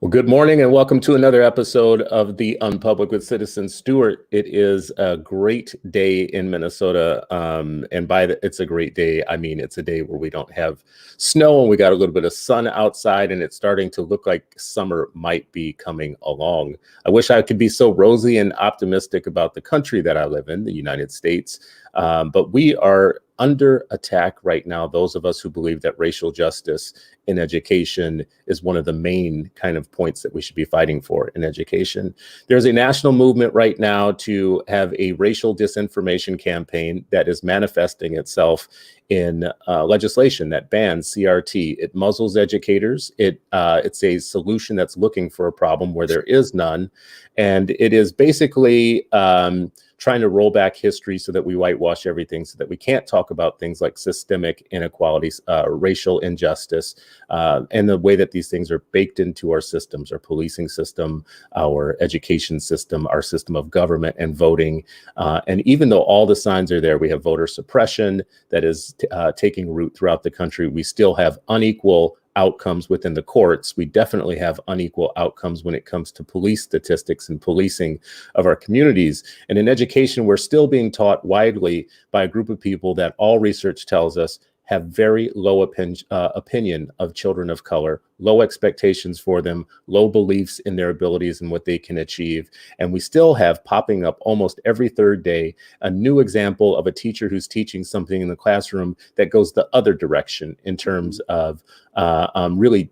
Well, good morning and welcome to another episode of the Unpublic with Citizen Stewart. It is a great day in Minnesota. And it's a great day, I mean, it's a day where we don't have snow and we got a little bit of sun outside and it's starting to look like summer might be coming along. I wish I could be so rosy and optimistic about the country that I live in, the United States. But we are under attack right now, those of us who believe that racial justice in education is one of the main kind of points that we should be fighting for in education. There's a national movement right now to have a racial disinformation campaign that is manifesting itself in legislation that bans CRT. It muzzles educators. It's a solution that's looking for a problem where there is none. And it is basically trying to roll back history so that we whitewash everything, so that we can't talk about things like systemic inequalities, racial injustice, and the way that these things are baked into our systems, our policing system, our education system, our system of government and voting. And even though all the signs are there, we have voter suppression that is taking root throughout the country. We still have unequal outcomes within the courts. We definitely have unequal outcomes when it comes to police statistics and policing of our communities. And in education, we're still being taught widely by a group of people that all research tells us have very low opinion of children of color, low expectations for them, low beliefs in their abilities and what they can achieve. And we still have popping up almost every third day a new example of a teacher who's teaching something in the classroom that goes the other direction in terms of really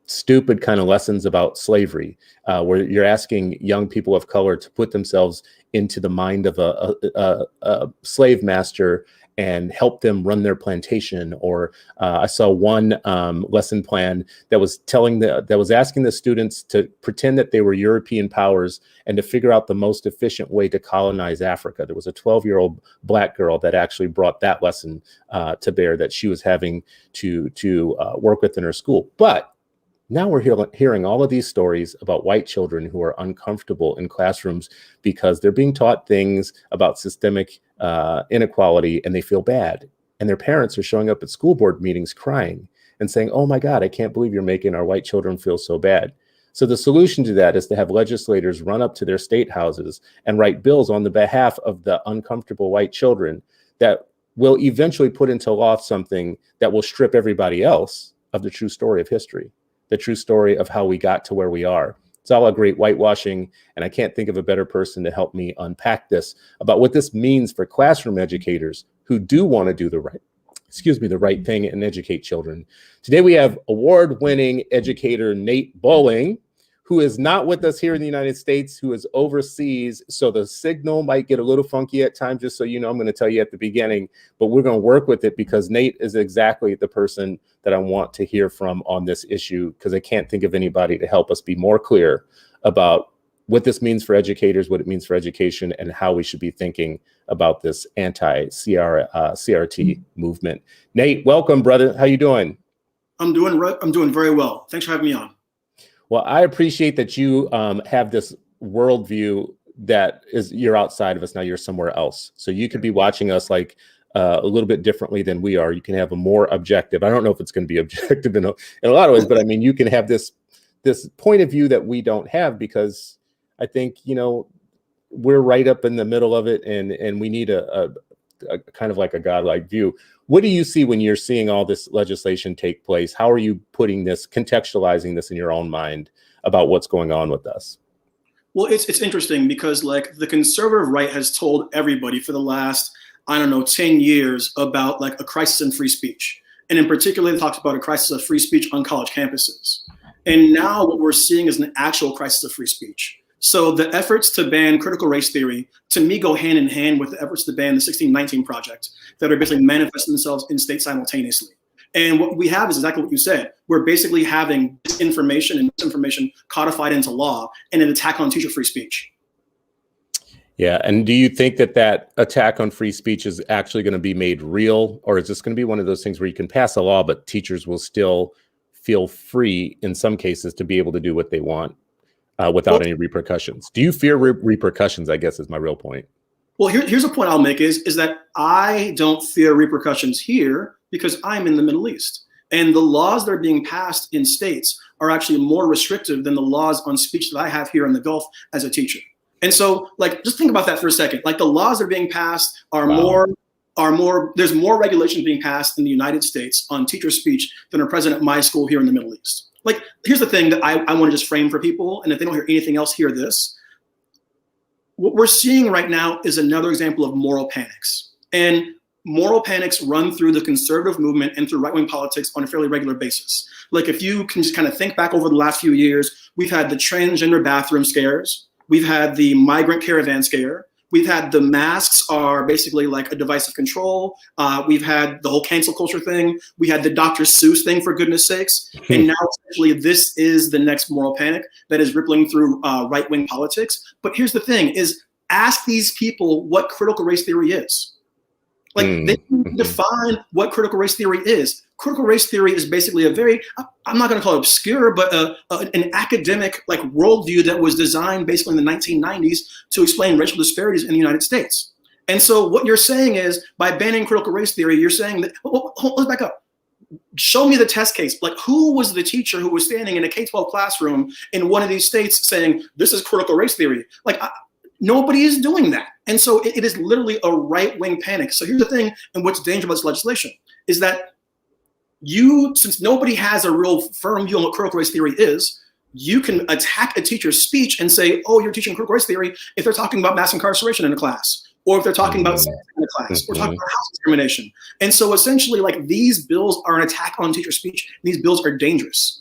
stupid kind of lessons about slavery, where you're asking young people of color to put themselves into the mind of a slave master and help them run their plantation. Or I saw one lesson plan that was asking the students to pretend that they were European powers and to figure out the most efficient way to colonize Africa. There was a 12-year-old Black girl that actually brought that lesson to bear that she was having to work with in her school. But now we're hearing all of these stories about white children who are uncomfortable in classrooms because they're being taught things about systemic inequality and they feel bad. And their parents are showing up at school board meetings crying and saying, "Oh my God, I can't believe you're making our white children feel so bad." So the solution to that is to have legislators run up to their state houses and write bills on the behalf of the uncomfortable white children that will eventually put into law something that will strip everybody else of the true story of history, the true story of how we got to where we are. It's all a great whitewashing, and I can't think of a better person to help me unpack this about what this means for classroom educators who do want to do the right thing and educate children. Today we have award-winning educator Nate Bowling, who is not with us here in the United States, who is overseas. So the signal might get a little funky at times, just so you know. I'm going to tell you at the beginning, but we're going to work with it because Nate is exactly the person that I want to hear from on this issue, because I can't think of anybody to help us be more clear about what this means for educators, what it means for education, and how we should be thinking about this anti-CRT movement. Nate, welcome, brother. How you doing? I'm doing very well. Thanks for having me on. Well, I appreciate that you have this worldview that you're outside of us now. You're somewhere else. So you could be watching us like a little bit differently than we are. You can have a more objective. I don't know if it's going to be objective in a lot of ways, but I mean, you can have this point of view that we don't have, because I think, we're right up in the middle of it, and we need a kind of like a godlike view. What do you see when you're seeing all this legislation take place? How are you contextualizing this in your own mind about what's going on with us? Well, it's interesting because like the conservative right has told everybody for the last, 10 years about like a crisis in free speech. And in particular, it talks about a crisis of free speech on college campuses. And now what we're seeing is an actual crisis of free speech. So the efforts to ban critical race theory, to me, go hand in hand with the efforts to ban the 1619 Project that are basically manifesting themselves in states simultaneously. And what we have is exactly what you said. We're basically having disinformation and misinformation codified into law and an attack on teacher free speech. Yeah. And do you think that attack on free speech is actually going to be made real? Or is this going to be one of those things where you can pass a law, but teachers will still feel free in some cases to be able to do what they want without any repercussions? Do you fear repercussions, I guess, is my real point. Well, here's a point I'll make is that I don't fear repercussions here because I'm in the Middle East. And the laws that are being passed in states are actually more restrictive than the laws on speech that I have here in the Gulf as a teacher. And so, like, just think about that for a second. Like, the laws that are being passed are there's more regulations being passed in the United States on teacher speech than are present at my school here in the Middle East. Like, here's the thing that I want to just frame for people, and if they don't hear anything else, hear this. What we're seeing right now is another example of moral panics. And moral panics run through the conservative movement and through right-wing politics on a fairly regular basis. Like, if you can just kind of think back over the last few years, we've had the transgender bathroom scares. We've had the migrant caravan scare. We've had the masks are basically like a device of control. We've had the whole cancel culture thing. We had the Dr. Seuss thing, for goodness sakes. And now essentially this is the next moral panic that is rippling through right-wing politics. But here's the thing is, ask these people what critical race theory is. Like, they can define what critical race theory is. Critical race theory is basically a very, I'm not going to call it obscure, but an academic like worldview that was designed basically in the 1990s to explain racial disparities in the United States. And so what you're saying is, by banning critical race theory, you're saying that, let's back up. Show me the test case. Like, who was the teacher who was standing in a K-12 classroom in one of these states saying, this is critical race theory? Like, nobody is doing that. And so it is literally a right-wing panic. So here's the thing, and what's dangerous about this legislation is that since nobody has a real firm view on what critical race theory is, you can attack a teacher's speech and say, oh, you're teaching critical race theory if they're talking about mass incarceration in a class, or if they're talking about sex in a class, or talking about house discrimination. And so essentially, like, these bills are an attack on teacher speech. These bills are dangerous.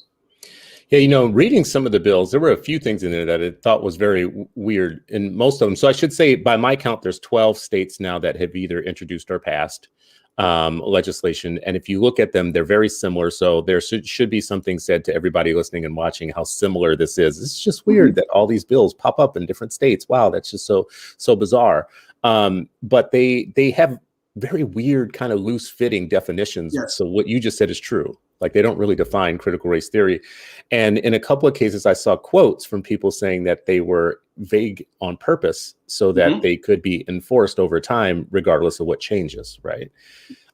Yeah, reading some of the bills, there were a few things in there that I thought was very weird in most of them. So I should say, by my count, there's 12 states now that have either introduced or passed legislation. And if you look at them, they're very similar. So there should be something said to everybody listening and watching how similar this is. It's just weird that all these bills pop up in different states. Wow, that's just so bizarre. But they have very weird kind of loose fitting definitions. Yes. So what you just said is true. Like, they don't really define critical race theory. And in a couple of cases, I saw quotes from people saying that they were vague on purpose so that they could be enforced over time, regardless of what changes, right?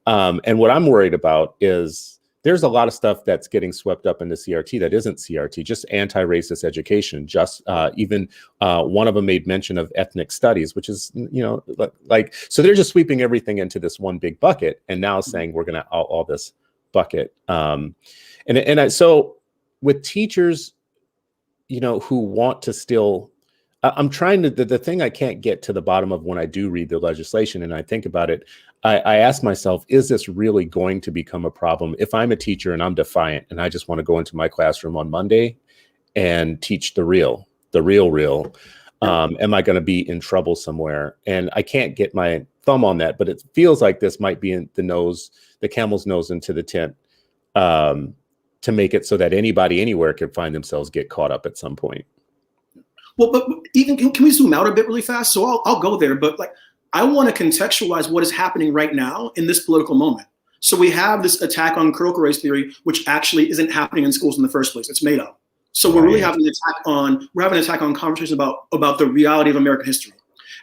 And what I'm worried about is there's a lot of stuff that's getting swept up into CRT that isn't CRT, just anti-racist education. Just even one of them made mention of ethnic studies, which is, like, so they're just sweeping everything into this one big bucket and now saying we're going to all this bucket. So with teachers, who want to still, I'm trying to, the thing I can't get to the bottom of when I do read the legislation and I think about it, I ask myself, is this really going to become a problem? If I'm a teacher and I'm defiant and I just want to go into my classroom on Monday and teach the real, am I going to be in trouble somewhere? And I can't get my thumb on that, but it feels like this might be in the camel's nose into the tent, to make it so that anybody anywhere can find themselves get caught up at some point. Well, but even, can we zoom out a bit really fast? So I'll go there, but like, I want to contextualize what is happening right now in this political moment. So we have this attack on critical race theory, which actually isn't happening in schools in the first place. It's made up. So we're really having an attack on conversations about the reality of American history.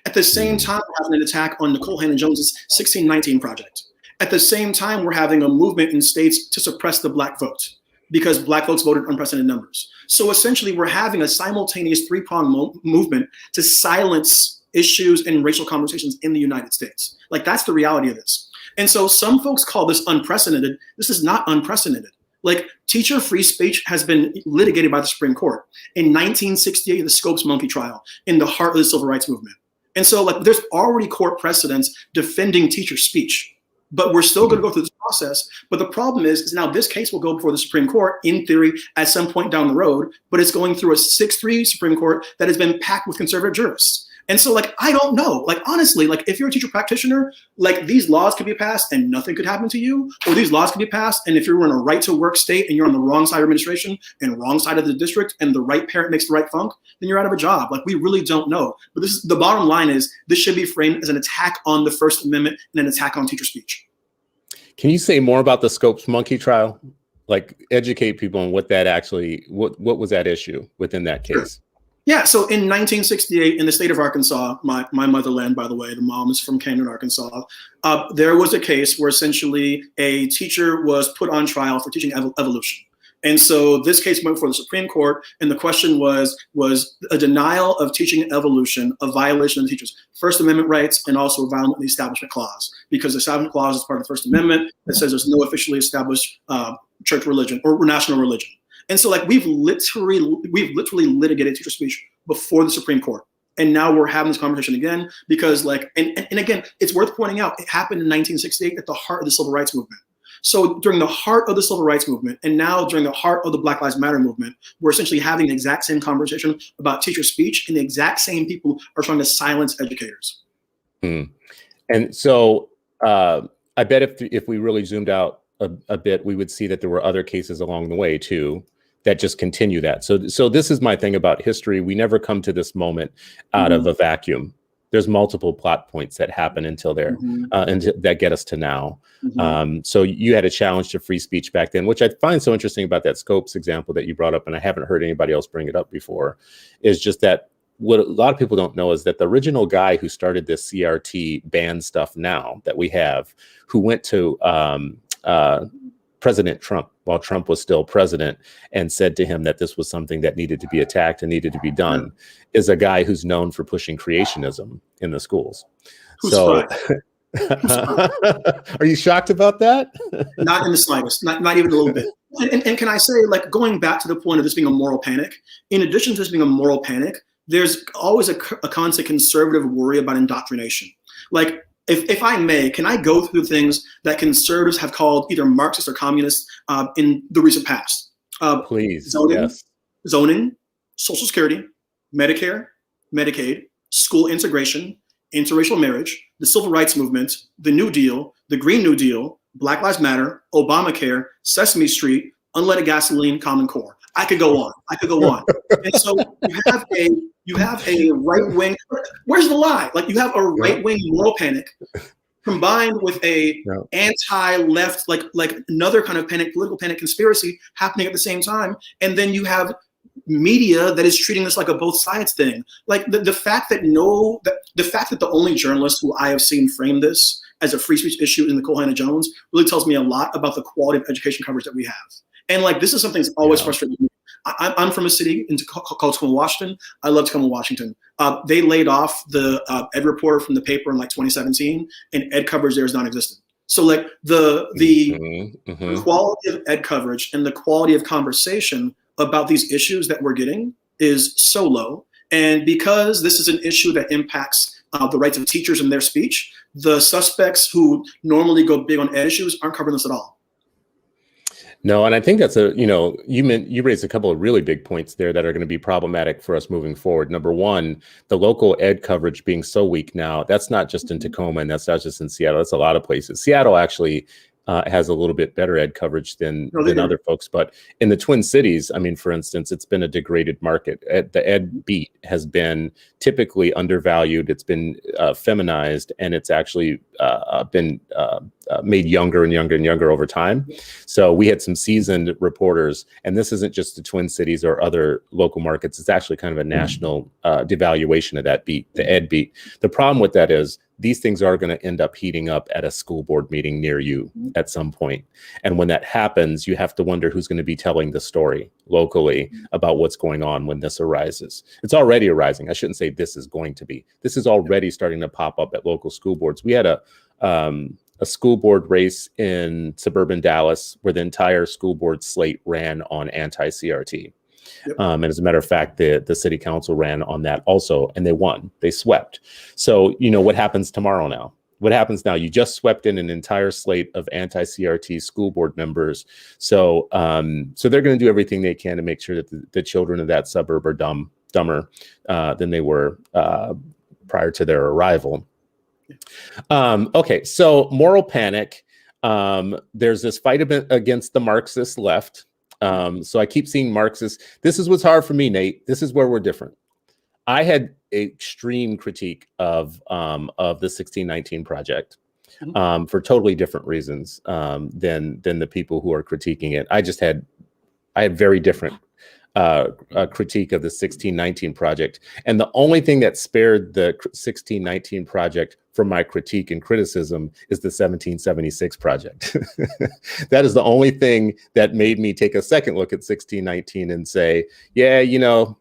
At the same time, we're having an attack on Nicole Hannah-Jones's 1619 Project. At the same time, we're having a movement in states to suppress the Black vote because Black folks voted unprecedented numbers. So essentially, we're having a simultaneous three-pronged movement to silence issues and racial conversations in the United States. Like, that's the reality of this. And so some folks call this unprecedented. This is not unprecedented. Like, teacher free speech has been litigated by the Supreme Court. In 1968, the Scopes monkey trial, in the heart of the civil rights movement. And so, like, there's already court precedents defending teacher speech. But we're still going to go through this process. But the problem is now this case will go before the Supreme Court, in theory, at some point down the road. But it's going through a 6-3 Supreme Court that has been packed with conservative jurists. And so, like, I don't know. Like, honestly, like, if you're a teacher practitioner, like, these laws could be passed and nothing could happen to you. Or these laws could be passed, and if you're in a right-to-work state and you're on the wrong side of administration and wrong side of the district and the right parent makes the right funk, then you're out of a job. Like, we really don't know. But this is the bottom line is this should be framed as an attack on the First Amendment and an attack on teacher speech. Can you say more about the Scopes monkey trial? Like, educate people on what that actually, what was that issue within that case? Sure. Yeah, so in 1968, in the state of Arkansas, my motherland, by the way, the mom is from Camden, Arkansas, there was a case where essentially a teacher was put on trial for teaching evolution. And so this case went before the Supreme Court, and the question was a denial of teaching evolution a violation of the teacher's First Amendment rights and also a violation of the Establishment Clause, because the Establishment Clause is part of the First Amendment that says there's no officially established church religion or national religion. And so like we've literally litigated teacher speech before the Supreme Court. And now we're having this conversation again because like, and again, it's worth pointing out, it happened in 1968 at the heart of the civil rights movement. So during the heart of the civil rights movement, and now during the heart of the Black Lives Matter movement, we're essentially having the exact same conversation about teacher speech, and the exact same people are trying to silence educators. And so I bet if we really zoomed out a bit, we would see that there were other cases along the way too that just continue that. So this is my thing about history. We never come to this moment out of a vacuum. There's multiple plot points that happen until there, and that get us to now. So you had a challenge to free speech back then, which I find so interesting about that Scopes example that you brought up, and I haven't heard anybody else bring it up before, is just that what a lot of people don't know is that the original guy who started this CRT ban stuff now that we have, who went to President Trump while Trump was still president and said to him that this was something that needed to be attacked and needed to be done, is a guy who's known for pushing creationism in the schools. So are you shocked about that? Not in the slightest, not even a little bit. And can I say, like, going back to the point of this being a moral panic, in addition to this being a moral panic, there's always a constant conservative worry about indoctrination. Like, if I may, can I go through things that conservatives have called either Marxist or communist in the recent past? Please, zoning, Social Security, Medicare, Medicaid, school integration, interracial marriage, the civil rights movement, the New Deal, the Green New Deal, Black Lives Matter, Obamacare, Sesame Street, unleaded gasoline, Common Core. I could go on. And so you have a right wing. Where's the lie? Like, you have a right wing moral panic combined with a anti-left, like another kind of panic, political panic conspiracy happening at the same time. And then you have media that is treating this like a both sides thing. Like the fact that the only journalist who I have seen frame this as a free speech issue in Nicole Hannah-Jones really tells me a lot about the quality of education coverage that we have. And like, this is something that's always frustrating me. I'm from a city called Tacoma, Washington. I love Tacoma, Washington. They laid off the ed reporter from the paper in like 2017, and ed coverage there is non-existent. So like the quality of ed coverage and the quality of conversation about these issues that we're getting is so low. And because this is an issue that impacts the rights of teachers and their speech, the suspects who normally go big on ed issues aren't covering this at all. No, and I think that's you raised a couple of really big points there that are going to be problematic for us moving forward. Number one, the local ed coverage being so weak now, that's not just in Tacoma, and that's not just in Seattle, that's a lot of places. Seattle actually has a little bit better ed coverage than other folks. But in the Twin Cities, I mean, for instance, it's been a degraded market. The ed beat has been typically undervalued. It's been feminized, and it's actually been made younger and younger and younger over time. So we had some seasoned reporters, and this isn't just the Twin Cities or other local markets. It's actually kind of a national devaluation of that beat, the ed beat. The problem with that is these things are going to end up heating up at a school board meeting near you at some point. And when that happens, you have to wonder who's going to be telling the story locally about what's going on when this arises. It's already arising. I shouldn't say this is going to be. This is already starting to pop up at local school boards. We had a school board race in suburban Dallas where the entire school board slate ran on anti-CRT. And as a matter of fact, the city council ran on that also, and they won. They swept. So, what happens tomorrow now? What happens now? You just swept in an entire slate of anti-CRT school board members. So they're going to do everything they can to make sure that the children of that suburb are dumber than they were prior to their arrival. Okay, so moral panic. There's this fight against the Marxist left. So I keep seeing Marxists. This is what's hard for me, Nate. This is where we're different. I had extreme critique of the 1619 Project for totally different reasons than the people who are critiquing it. I had very different critique of the 1619 Project. And the only thing that spared the 1619 Project from my critique and criticism is the 1776 project. That is the only thing that made me take a second look at 1619 and say, yeah, you know,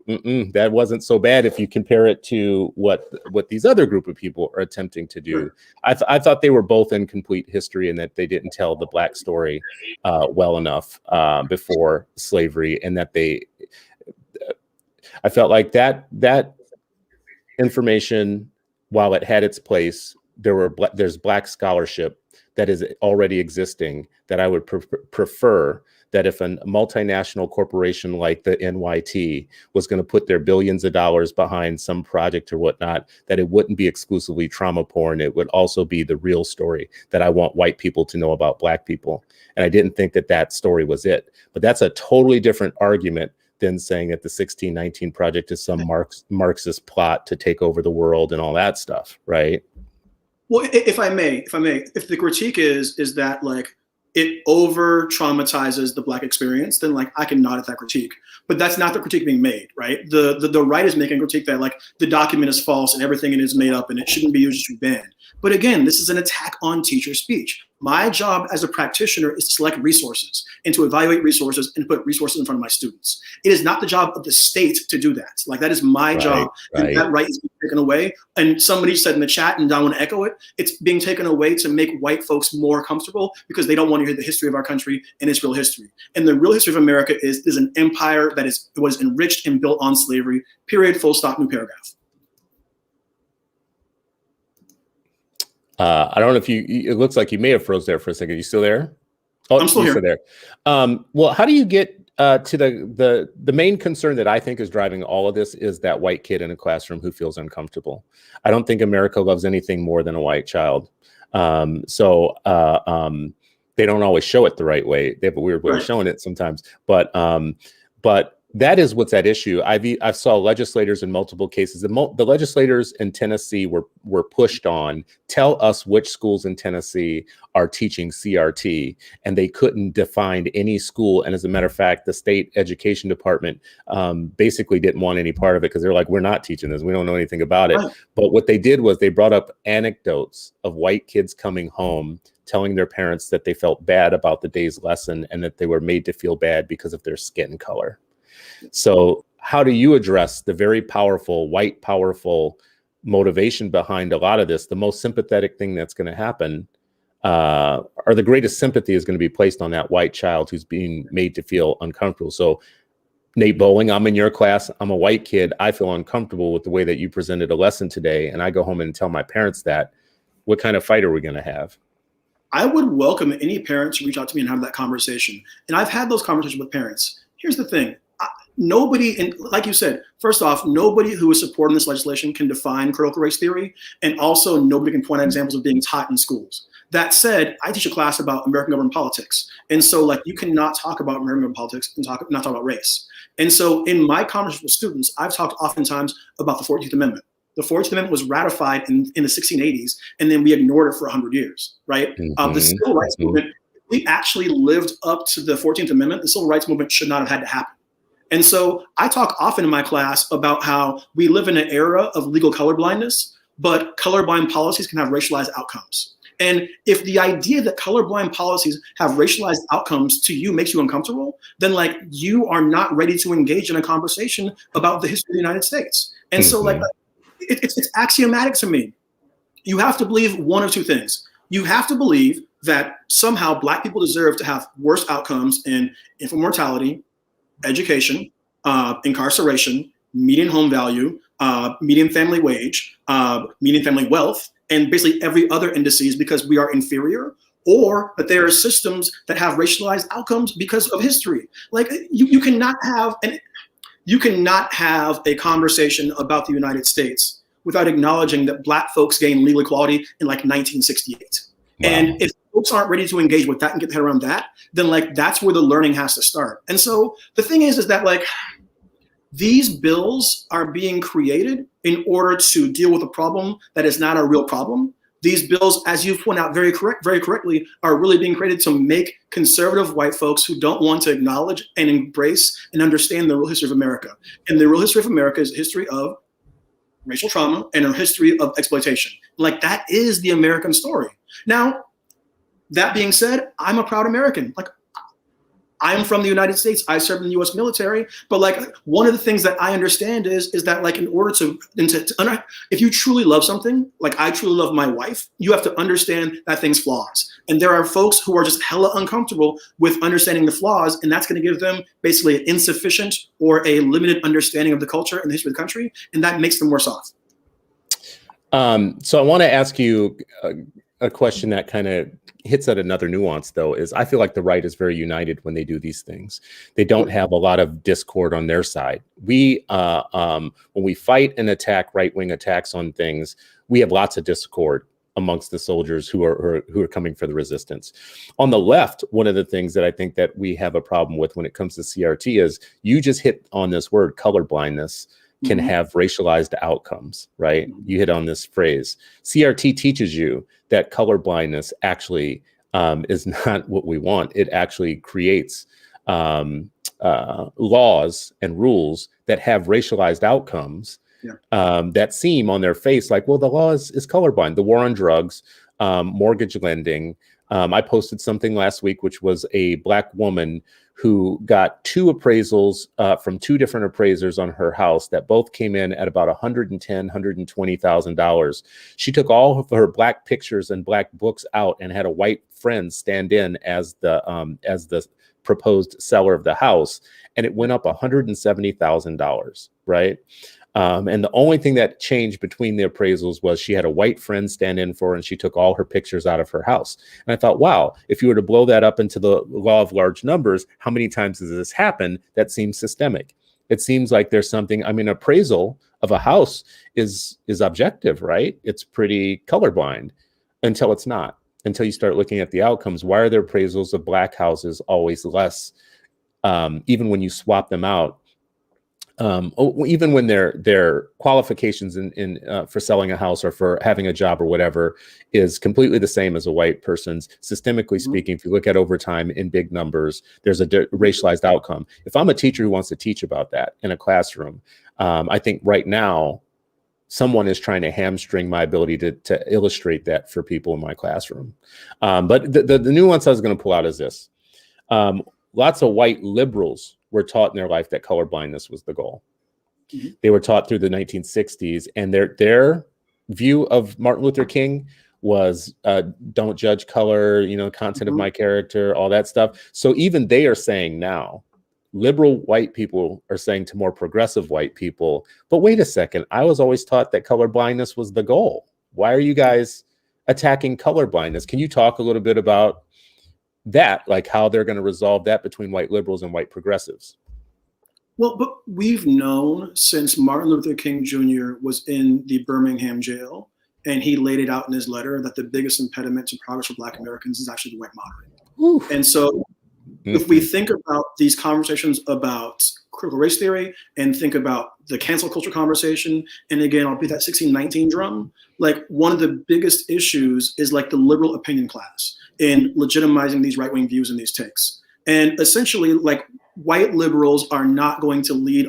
that wasn't so bad if you compare it to what these other group of people are attempting to do. I thought they were both incomplete history and that they didn't tell the Black story well enough before slavery, and that I felt like that information, while it had its place, there's Black scholarship that is already existing that I would prefer that if a multinational corporation like the NYT was going to put their billions of dollars behind some project or whatnot, that it wouldn't be exclusively trauma porn. It would also be the real story that I want white people to know about Black people. And I didn't think that story was it. But that's a totally different argument than saying that the 1619 project is some Marxist plot to take over the world and all that stuff, right? Well, if I may, if the critique is that like it over traumatizes the Black experience, then like I can nod at that critique. But that's not the critique being made, right? The right is making a critique that like the document is false and everything in it is made up and it shouldn't be used, it should be banned. But again, this is an attack on teacher speech. My job as a practitioner is to select resources and to evaluate resources and put resources in front of my students. It is not the job of the state to do that. Like that is my job. And that right is being taken away. And somebody said in the chat, and I want to echo it, it's being taken away to make white folks more comfortable because they don't want to hear the history of our country and its real history. And the real history of America is an empire that was enriched and built on slavery, period, full stop, new paragraph. I don't know if it looks like you may have froze there for a second. You still there? Oh, I'm still here. There. Well, how do you get to the main concern that I think is driving all of this is that white kid in a classroom who feels uncomfortable. I don't think America loves anything more than a white child. So they don't always show it the right way. They have a weird way of showing it sometimes, but that is what's at issue. I've saw legislators in multiple cases. The legislators in Tennessee were pushed on, tell us which schools in Tennessee are teaching CRT, and they couldn't define any school. And as a matter of fact, the state education department basically didn't want any part of it because they're like, we're not teaching this. We don't know anything about it. But what they did was they brought up anecdotes of white kids coming home telling their parents that they felt bad about the day's lesson and that they were made to feel bad because of their skin color. So how do you address the very powerful, white, powerful motivation behind a lot of this? The most sympathetic thing that's going to happen, or the greatest sympathy is going to be placed on that white child who's being made to feel uncomfortable. So Nate Bowling, I'm in your class. I'm a white kid. I feel uncomfortable with the way that you presented a lesson today. And I go home and tell my parents that. What kind of fight are we going to have? I would welcome any parent to reach out to me and have that conversation. And I've had those conversations with parents. Here's the thing. Nobody, and like you said, first off, nobody who is supporting this legislation can define critical race theory, and also nobody can point out examples of being taught in schools. That said, I teach a class about American government politics, and so like you cannot talk about American government politics and not talk about race. And so in my conversations with students, I've talked oftentimes about the 14th Amendment. The 14th Amendment was ratified in the 1680s, and then we ignored it for 100 years, right? The Civil Rights Movement, we actually lived up to the 14th Amendment. The Civil Rights Movement should not have had to happen. And so I talk often in my class about how we live in an era of legal colorblindness, but colorblind policies can have racialized outcomes. And if the idea that colorblind policies have racialized outcomes to you makes you uncomfortable, then like you are not ready to engage in a conversation about the history of the United States. And so like it's axiomatic to me. You have to believe one of two things. You have to believe that somehow Black people deserve to have worse outcomes in infant mortality, education, incarceration, median home value, median family wage, median family wealth, and basically every other indices because we are inferior, or that there are systems that have racialized outcomes because of history. Like you cannot have a conversation about the United States without acknowledging that Black folks gained legal equality in like 1968. Wow. And if folks aren't ready to engage with that and get their head around that, then like that's where the learning has to start. And so the thing is that like these bills are being created in order to deal with a problem that is not a real problem. These bills, as you point out very correctly, are really being created to make conservative white folks who don't want to acknowledge and embrace and understand the real history of America. And the real history of America is a history of racial trauma and a history of exploitation. Like, that is the American story. Now, that being said, I'm a proud American. Like, I'm from the United States. I served in the U.S. military. But like, one of the things that I understand is that like, in order to if you truly love something, like I truly love my wife, you have to understand that thing's flaws. And there are folks who are just hella uncomfortable with understanding the flaws, and that's going to give them basically an insufficient or a limited understanding of the culture and the history of the country, and that makes them worse off. So I want to ask you a question that kind of hits at another nuance, though, is I feel like the right is very united when they do these things. They don't have a lot of discord on their side. We, when we fight and attack right-wing attacks on things, we have lots of discord amongst the soldiers who are coming for the resistance. On the left, one of the things that I think that we have a problem with when it comes to CRT is you just hit on this word, colorblindness can have racialized outcomes, right? You hit on this phrase. CRT teaches you that colorblindness actually is not what we want. It actually creates laws and rules that have racialized outcomes that seem on their face like, well, the law is colorblind. The war on drugs, mortgage lending. I posted something last week, which was a Black woman who got two appraisals from two different appraisers on her house that both came in at about $110,000, $120,000. She took all of her Black pictures and Black books out and had a white friend stand in as the proposed seller of the house, and it went up $170,000, right? And the only thing that changed between the appraisals was she had a white friend stand in for her, and she took all her pictures out of her house. And I thought, wow, if you were to blow that up into the law of large numbers, how many times does this happen? That seems systemic. It seems like there's something, I mean, appraisal of a house is objective, right? It's pretty colorblind until it's not, until you start looking at the outcomes. Why are the appraisals of Black houses always less, even when you swap them out? Even when their qualifications for selling a house or for having a job or whatever is completely the same as a white person's, systemically speaking, if you look at over time in big numbers, there's a racialized outcome. If I'm a teacher who wants to teach about that in a classroom, I think right now someone is trying to hamstring my ability to illustrate that for people in my classroom. But the nuance I was going to pull out is this. Lots of white liberals were taught in their life that colorblindness was the goal. They were taught through the 1960s, and their view of Martin Luther King was don't judge color, content of my character, all that stuff. So even they are saying now, liberal white people are saying to more progressive white people, but wait a second, I was always taught that colorblindness was the goal. Why are you guys attacking colorblindness? Can you talk a little bit about that, like how they're going to resolve that between white liberals and white progressives? Well, but we've known since Martin Luther King Jr. was in the Birmingham jail, and he laid it out in his letter that the biggest impediment to progress for Black Americans is actually the white moderate. Ooh. And so if we think about these conversations about critical race theory and think about the cancel culture conversation, and again, I'll beat that 1619 drum, like one of the biggest issues is like the liberal opinion class in legitimizing these right-wing views and these takes. And essentially, like, white liberals are not going to lead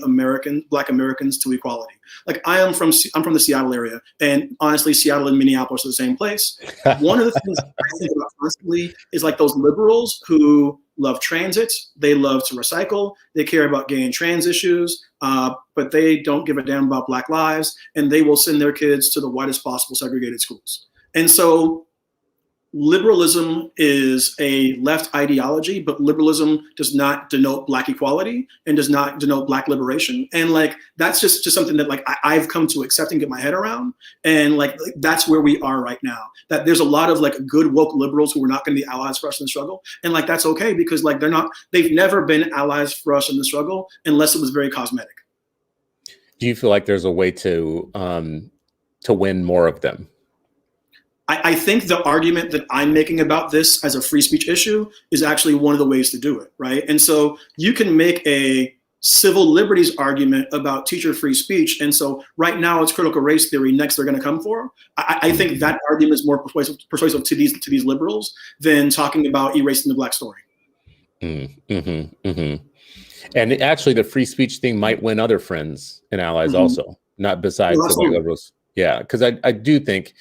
Black Americans to equality. Like, I'm from the Seattle area, and honestly, Seattle and Minneapolis are the same place. One of the things I think about constantly is like those liberals who love transit, they love to recycle, they care about gay and trans issues, but they don't give a damn about Black lives, and they will send their kids to the whitest possible segregated schools. And so liberalism is a left ideology, but liberalism does not denote Black equality and does not denote Black liberation. And like, that's just something that like I've come to accept and get my head around. And like, that's where we are right now, that there's a lot of like good woke liberals who are not going to be allies for us in the struggle. And like, that's okay, because like they've never been allies for us in the struggle unless it was very cosmetic. Do you feel like there's a way to win more of them? I think the argument that I'm making about this as a free speech issue is actually one of the ways to do it, right? And so you can make a civil liberties argument about teacher free speech. And so right now it's critical race theory, next they're going to come for. I think that argument is more persuasive to these liberals than talking about erasing the Black story. And actually the free speech thing might win other friends and allies also. not besides No, the white absolutely. liberals. Yeah, because I do think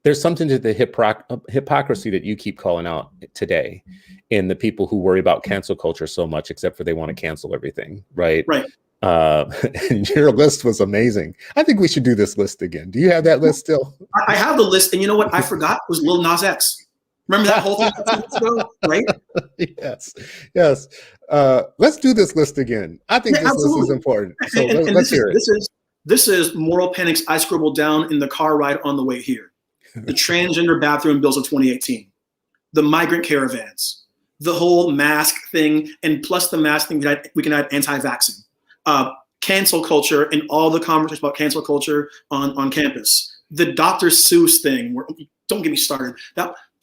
there's something to the hypocrisy that you keep calling out today in the people who worry about cancel culture so much, except for they want to cancel everything, right? Right. And your list was amazing. I think we should do this list again. Do you have that list still? I have the list, and you know what I forgot was Lil Nas X. Remember that whole thing 2 weeks ago, right? Yes, yes. Let's do this list again. I think Yeah, this list is absolutely. important. So And let's hear it. this is moral panics I scribbled down in the car ride on the way here. The transgender bathroom bills of 2018, the migrant caravans, the whole mask thing, and plus the mask thing, we can add anti-vaxxing, cancel culture, and all the conversations about cancel culture on campus. The Dr. Seuss thing, don't get me started.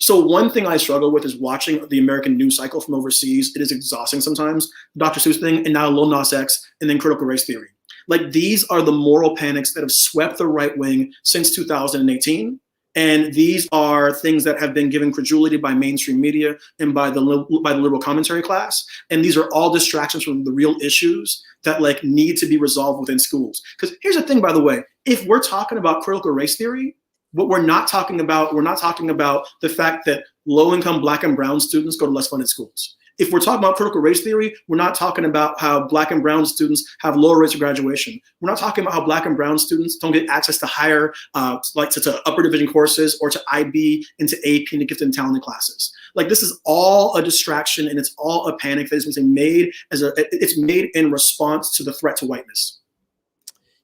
So one thing I struggle with is watching the American news cycle from overseas. It is exhausting sometimes. Dr. Seuss thing, and now Lil Nas X, and then critical race theory. Like, these are the moral panics that have swept the right wing since 2018. And these are things that have been given credulity by mainstream media and by the liberal commentary class. And these are all distractions from the real issues that like need to be resolved within schools. Because here's the thing, by the way, if we're talking about critical race theory, what we're not talking about the fact that low-income Black and brown students go to less funded schools. If we're talking about critical race theory, we're not talking about how Black and brown students have lower rates of graduation. We're not talking about how Black and brown students don't get access to higher, to upper division courses or to IB into AP and to gifted and talented classes. Like, this is all a distraction, and it's all a panic that is made it's made in response to the threat to whiteness.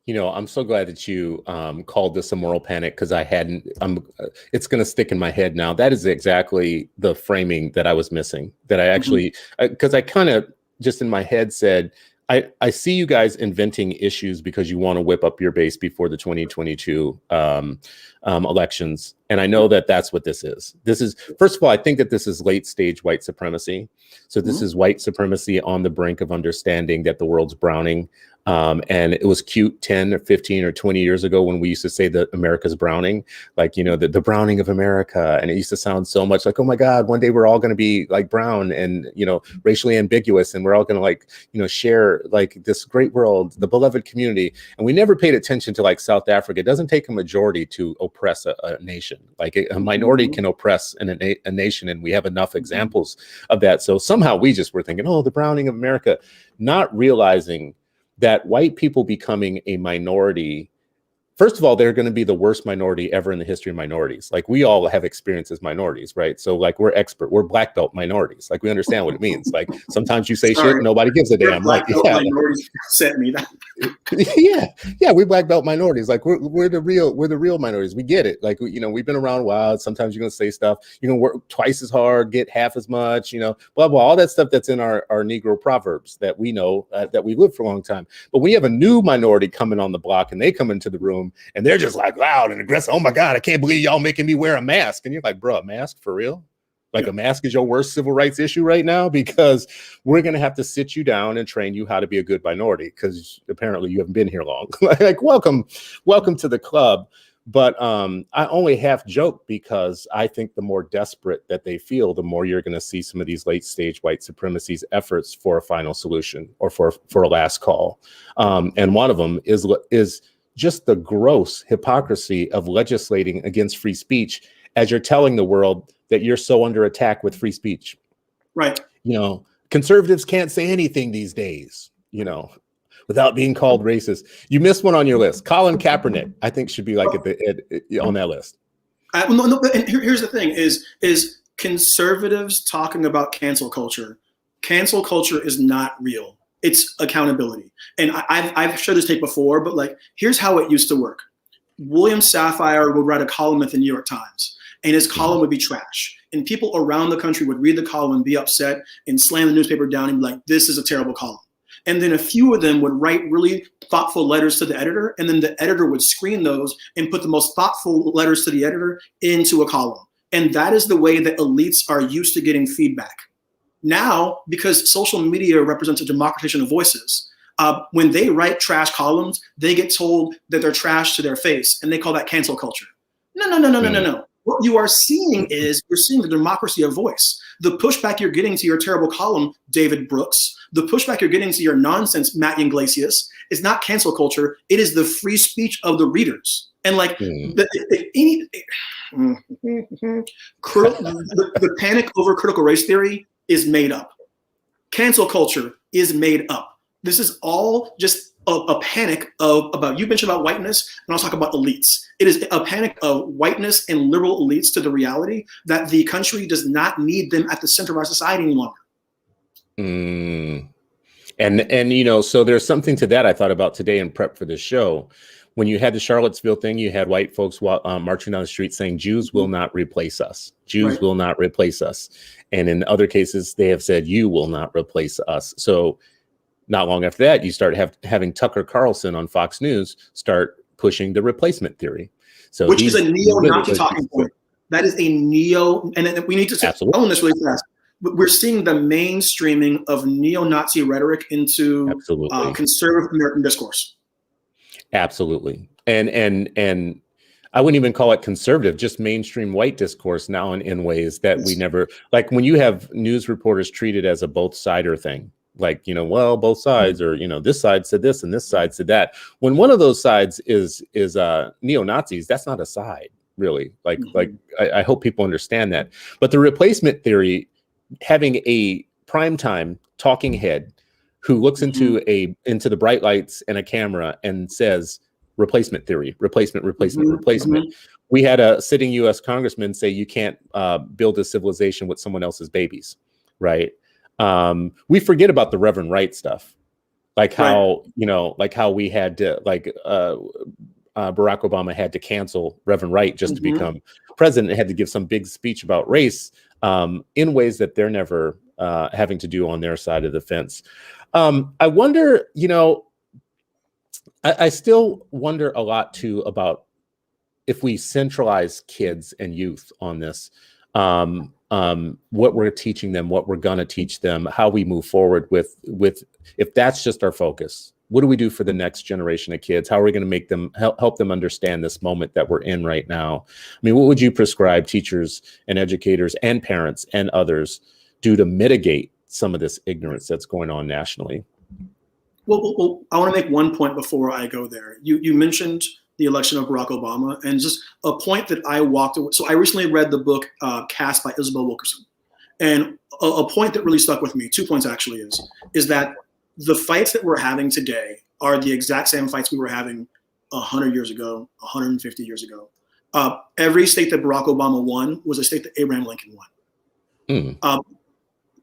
You know, I'm so glad that you called this a moral panic, because I hadn't. It's going to stick in my head now. That is exactly the framing that I was missing. That I actually, because I kind of just in my head said, I see you guys inventing issues because you want to whip up your base before the 2022 elections, and I know that that's what this is. This is, first of all, I think that this is late stage white supremacy. So this is white supremacy on the brink of understanding that the world's browning. And it was cute 10 or 15 or 20 years ago when we used to say that America's browning, like, you know, the browning of America. And it used to sound so much like, oh my God, one day we're all going to be like brown and, you know, racially ambiguous. And we're all going to, like, you know, share like this great world, the beloved community. And we never paid attention to, like, South Africa. It doesn't take a majority to oppress a nation. Like, a minority can oppress a nation. And we have enough examples of that. So somehow we just were thinking, oh, the browning of America, not realizing that white people becoming a minority, first of all, they're going to be the worst minority ever in the history of minorities. Like, we all have experience as minorities, right? So like, we're black belt minorities. Like, we understand what it means. Like, sometimes you say shit, nobody gives a damn. Like, yeah, minorities sent me that. yeah, we black belt minorities. Like, we're the real minorities. We get it. Like, you know, we've been around a while. Sometimes you're gonna say stuff. You're gonna work twice as hard, get half as much. You know, blah blah. All that stuff that's in our Negro proverbs that we know, that we lived for a long time. But we have a new minority coming on the block, and they come into the room, and they're just like loud and aggressive. Oh my God, I can't believe y'all making me wear a mask. And you're like, bro, a mask for real? Like, a mask is your worst civil rights issue right now? Because we're going to have to sit you down and train you how to be a good minority, because apparently you haven't been here long. Like, welcome to the club. But I only half joke, because I think the more desperate that they feel, the more you're going to see some of these late stage white supremacy's efforts for a final solution or for a last call. And one of them is just the gross hypocrisy of legislating against free speech as you're telling the world that you're so under attack with free speech. Right. You know, conservatives can't say anything these days, you know, without being called racist. You missed one on your list. Colin Kaepernick, I think, should be like on that list. No, and here's the thing is conservatives talking about cancel culture. Cancel culture is not real. It's accountability. And I've showed this tape before, but like, here's how it used to work. William Safire would write a column at the New York Times, and his column would be trash. And people around the country would read the column and be upset and slam the newspaper down and be like, this is a terrible column. And then a few of them would write really thoughtful letters to the editor, and then the editor would screen those and put the most thoughtful letters to the editor into a column. And that is the way that elites are used to getting feedback. Now, because social media represents a democratization of voices, when they write trash columns, they get told that they're trash to their face, and they call that cancel culture. No. What you are seeing is you're seeing the democracy of voice. The pushback you're getting to your terrible column, David Brooks, the pushback you're getting to your nonsense, Matt Iglesias, It's not cancel culture. It is the free speech of the readers. And like the panic over critical race theory is made up. Cancel culture is made up. This is all just a panic about, you mentioned about whiteness, and I'll talk about elites. It is a panic of whiteness and liberal elites to the reality that the country does not need them at the center of our society any longer. And you know, so there's something to that I thought about today in prep for this show. When you had the Charlottesville thing, you had white folks marching down the street saying, Jews will not replace us. Jews will not replace us. And in other cases, they have said, you will not replace us. So not long after that, you start having Tucker Carlson on Fox News start pushing the replacement theory. So which is a neo-Nazi talking point. That is a neo, and we need to say, I want this really fast. We're seeing the mainstreaming of neo-Nazi rhetoric into conservative American discourse. Absolutely. And I wouldn't even call it conservative, just mainstream white discourse now in ways that we never, like when you have news reporters treated as a both-sider thing, like, you know, well, both sides, or, you know, this side said this and this side said that. When one of those sides is neo-Nazis, that's not a side, really. Like I hope people understand that. But the replacement theory, having a primetime talking head who looks into the bright lights and a camera and says replacement theory, replacement. We had a sitting U.S. congressman say you can't build a civilization with someone else's babies, right? We forget about the Reverend Wright stuff, like how you know, like how we had to, like Barack Obama had to cancel Reverend Wright just to become president, and had to give some big speech about race in ways that they're never having to do on their side of the fence. I wonder, you know, I still wonder a lot too about if we centralize kids and youth on this, what we're teaching them, what we're gonna teach them, how we move forward with if that's just our focus. What do we do for the next generation of kids? How are we going to make them help them understand this moment that we're in right now? I mean, what would you prescribe teachers and educators and parents and others do to mitigate some of this ignorance that's going on nationally? Well, I want to make one point before I go there. You mentioned the election of Barack Obama, and just a point that I walked away. So I recently read the book Cast by Isabel Wilkerson, and a point that really stuck with me, 2 points actually, is that the fights that we're having today are the exact same fights we were having 100 years ago, 150 years ago. Every state that Barack Obama won was a state that Abraham Lincoln won.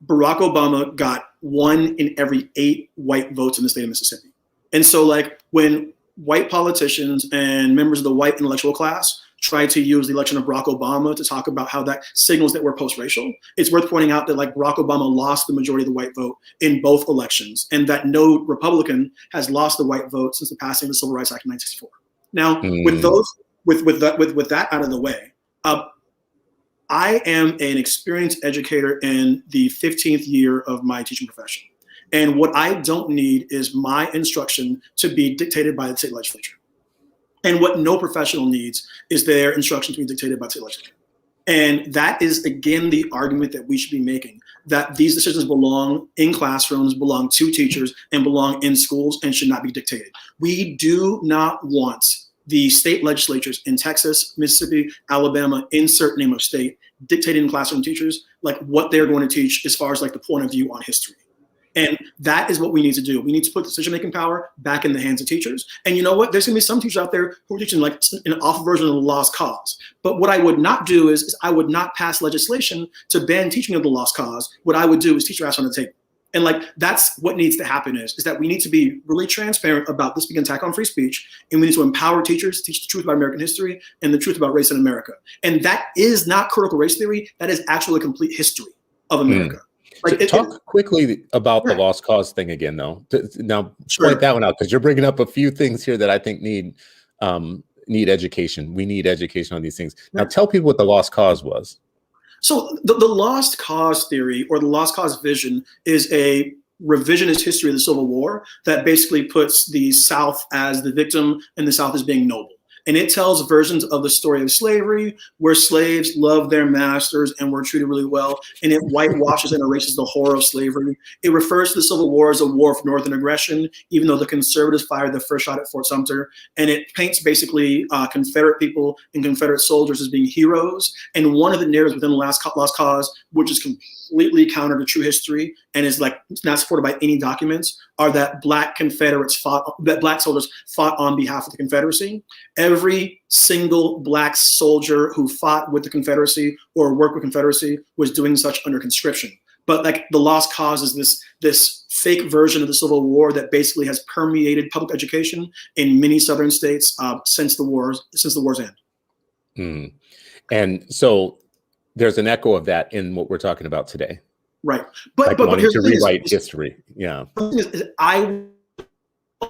Barack Obama got 1 in every 8 white votes in the state of Mississippi. And so like when white politicians and members of the white intellectual class try to use the election of Barack Obama to talk about how that signals that we're post-racial, it's worth pointing out that like Barack Obama lost the majority of the white vote in both elections, and that no Republican has lost the white vote since the passing of the Civil Rights Act of 1964. Now, with that out of the way, I am an experienced educator in the 15th year of my teaching profession. And what I don't need is my instruction to be dictated by the state legislature. And what no professional needs is their instruction to be dictated by the state legislature. And that is, again, the argument that we should be making, that these decisions belong in classrooms, belong to teachers, and belong in schools, and should not be dictated. We do not want the state legislatures in Texas, Mississippi, Alabama, insert name of state, dictating classroom teachers like what they're going to teach as far as like the point of view on history. And that is what we need to do. We need to put decision-making power back in the hands of teachers. And you know what? There's gonna be some teachers out there who are teaching like an off version of the lost cause. But what I would not do is I would not pass legislation to ban teaching of the lost cause. What I would do is teach your ass on the table. And like, that's what needs to happen is that we need to be really transparent about this being an attack on free speech. And we need to empower teachers to teach the truth about American history and the truth about race in America. And that is not critical race theory. That is actually a complete history of America. Like talk quickly about the lost cause thing again, though. Now, point that one out, because you're bringing up a few things here that I think need education. We need education on these things. Now, tell people what the lost cause was. So the lost cause theory, or the lost cause vision, is a revisionist history of the Civil War that basically puts the South as the victim and the South as being noble. And it tells versions of the story of slavery where slaves loved their masters and were treated really well. And it whitewashes and erases the horror of slavery. It refers to the Civil War as a war of Northern aggression, even though the conservatives fired the first shot at Fort Sumter. And it paints basically Confederate people and Confederate soldiers as being heroes. And one of the narratives within the Lost Cause, which is completely counter to true history and is like not supported by any documents, are that black soldiers fought on behalf of the Confederacy. Every single black soldier who fought with the Confederacy or worked with Confederacy was doing such under conscription. But like the Lost Cause is this fake version of the Civil War that basically has permeated public education in many Southern states since the war's end. Mm. And so there's an echo of that in what we're talking about today. Right. But here's to rewrite history. Yeah.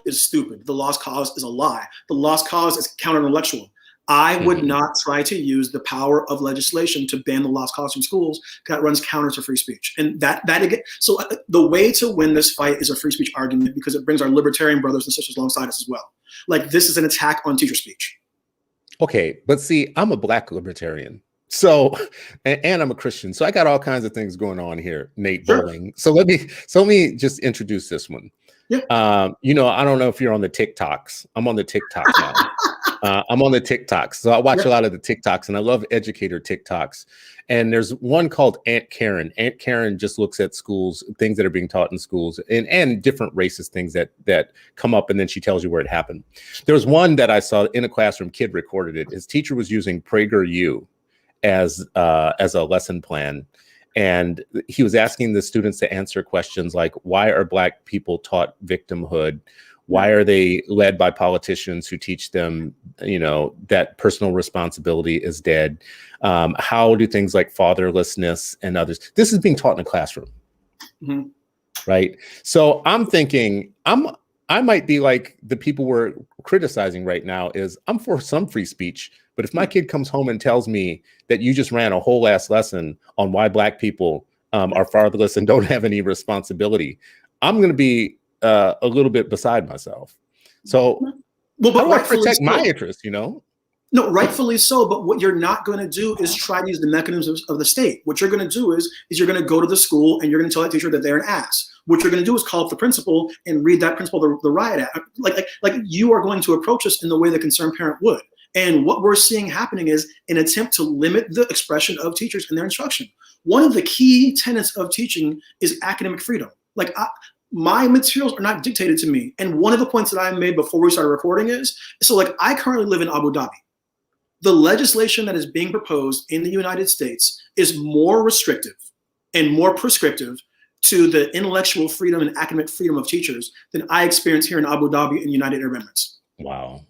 Is stupid. The Lost Cause is a lie. The Lost Cause is counter-intellectual. I would not try to use the power of legislation to ban the Lost Cause from schools. That runs counter to free speech. And so the way to win this fight is a free speech argument because it brings our libertarian brothers and sisters alongside us as well. Like this is an attack on teacher speech. Okay, but see, I'm a black libertarian. So, and I'm a Christian. So I got all kinds of things going on here, Nate Bowling. So let me just introduce this one. Yeah. I don't know if you're on the TikToks. I'm on the TikTok now. I'm on the TikToks. So I watch a lot of the TikToks and I love educator TikToks. And there's one called Aunt Karen. Aunt Karen just looks at schools, things that are being taught in schools and different racist things that come up. And then she tells you where it happened. There was one that I saw in a classroom, kid recorded it. His teacher was using PragerU as a lesson plan. And he was asking the students to answer questions like, why are black people taught victimhood? Why are they led by politicians who teach them, that personal responsibility is dead? How do things like fatherlessness and others? This is being taught in a classroom, right? So I'm thinking, I might be like the people we're criticizing right now is I'm for some free speech, but if my kid comes home and tells me that you just ran a whole ass lesson on why black people are fatherless and don't have any responsibility, I'm going to be a little bit beside myself. So how do I protect my interests, No, rightfully so. But what you're not going to do is try to use the mechanisms of the state. What you're going to do is you're going to go to the school and you're going to tell that teacher that they're an ass. What you're going to do is call up the principal and read that principal the riot act. Like you are going to approach this in the way the concerned parent would. And what we're seeing happening is an attempt to limit the expression of teachers in their instruction. One of the key tenets of teaching is academic freedom. Like my materials are not dictated to me. And one of the points that I made before we started recording is, so like I currently live in Abu Dhabi. The legislation that is being proposed in the United States is more restrictive and more prescriptive to the intellectual freedom and academic freedom of teachers than I experience here in Abu Dhabi in the United Arab Emirates. Wow.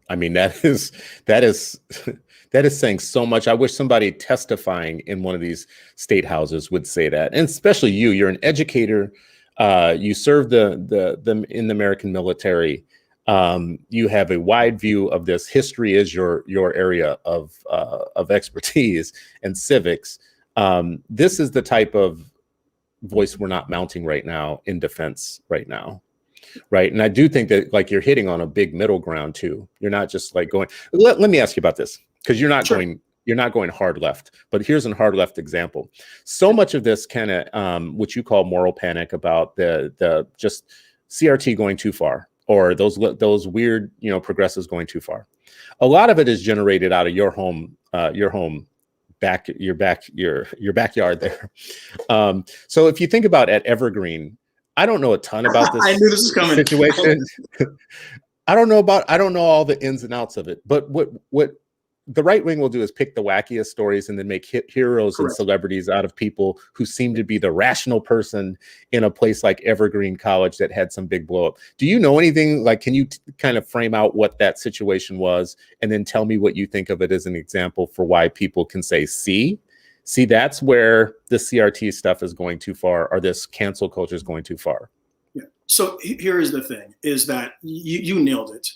I mean, that is saying so much. I wish somebody testifying in one of these state houses would say that. And especially you're an educator. You serve the in the American military. You have a wide view of this. History is your area of expertise and civics. This is the type of voice we're not mounting right now in defense right now. Right. And I do think that like you're hitting on a big middle ground, too. You're not just like going. Let me ask you about this, because you're not going hard left. But here's a hard left example. So much of this kind of what you call moral panic about the just CRT going too far, or those weird, progressives going too far. A lot of it is generated out of your backyard there. So if you think about at Evergreen, I don't know a ton about this I knew this was coming. situation. I don't know all the ins and outs of it, but what the right wing will do is pick the wackiest stories and then make heroes and celebrities out of people who seem to be the rational person in a place like Evergreen College that had some big blow up. Do you know anything? Like, can you kind of frame out what that situation was and then tell me what you think of it as an example for why people can say, see, that's where the CRT stuff is going too far, or this cancel culture is going too far? Yeah. So here is the thing, is that you nailed it.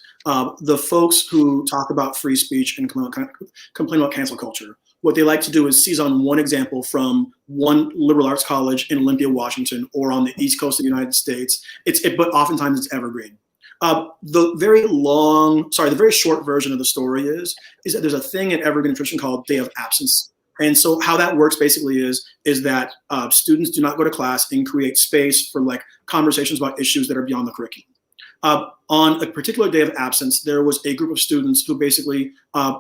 The folks who talk about free speech and complain about cancel culture, what they like to do is seize on one example from one liberal arts college in Olympia, Washington, or on the East Coast of the United States. But oftentimes it's Evergreen. The very short version of the story is that there's a thing in Evergreen Nutrition called Day of Absence. And so how that works basically is that students do not go to class and create space for like conversations about issues that are beyond the curriculum. On a particular day of absence, there was a group of students who basically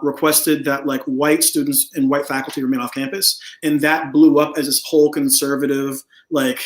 requested that like white students and white faculty remain off campus. And that blew up as this whole conservative, like,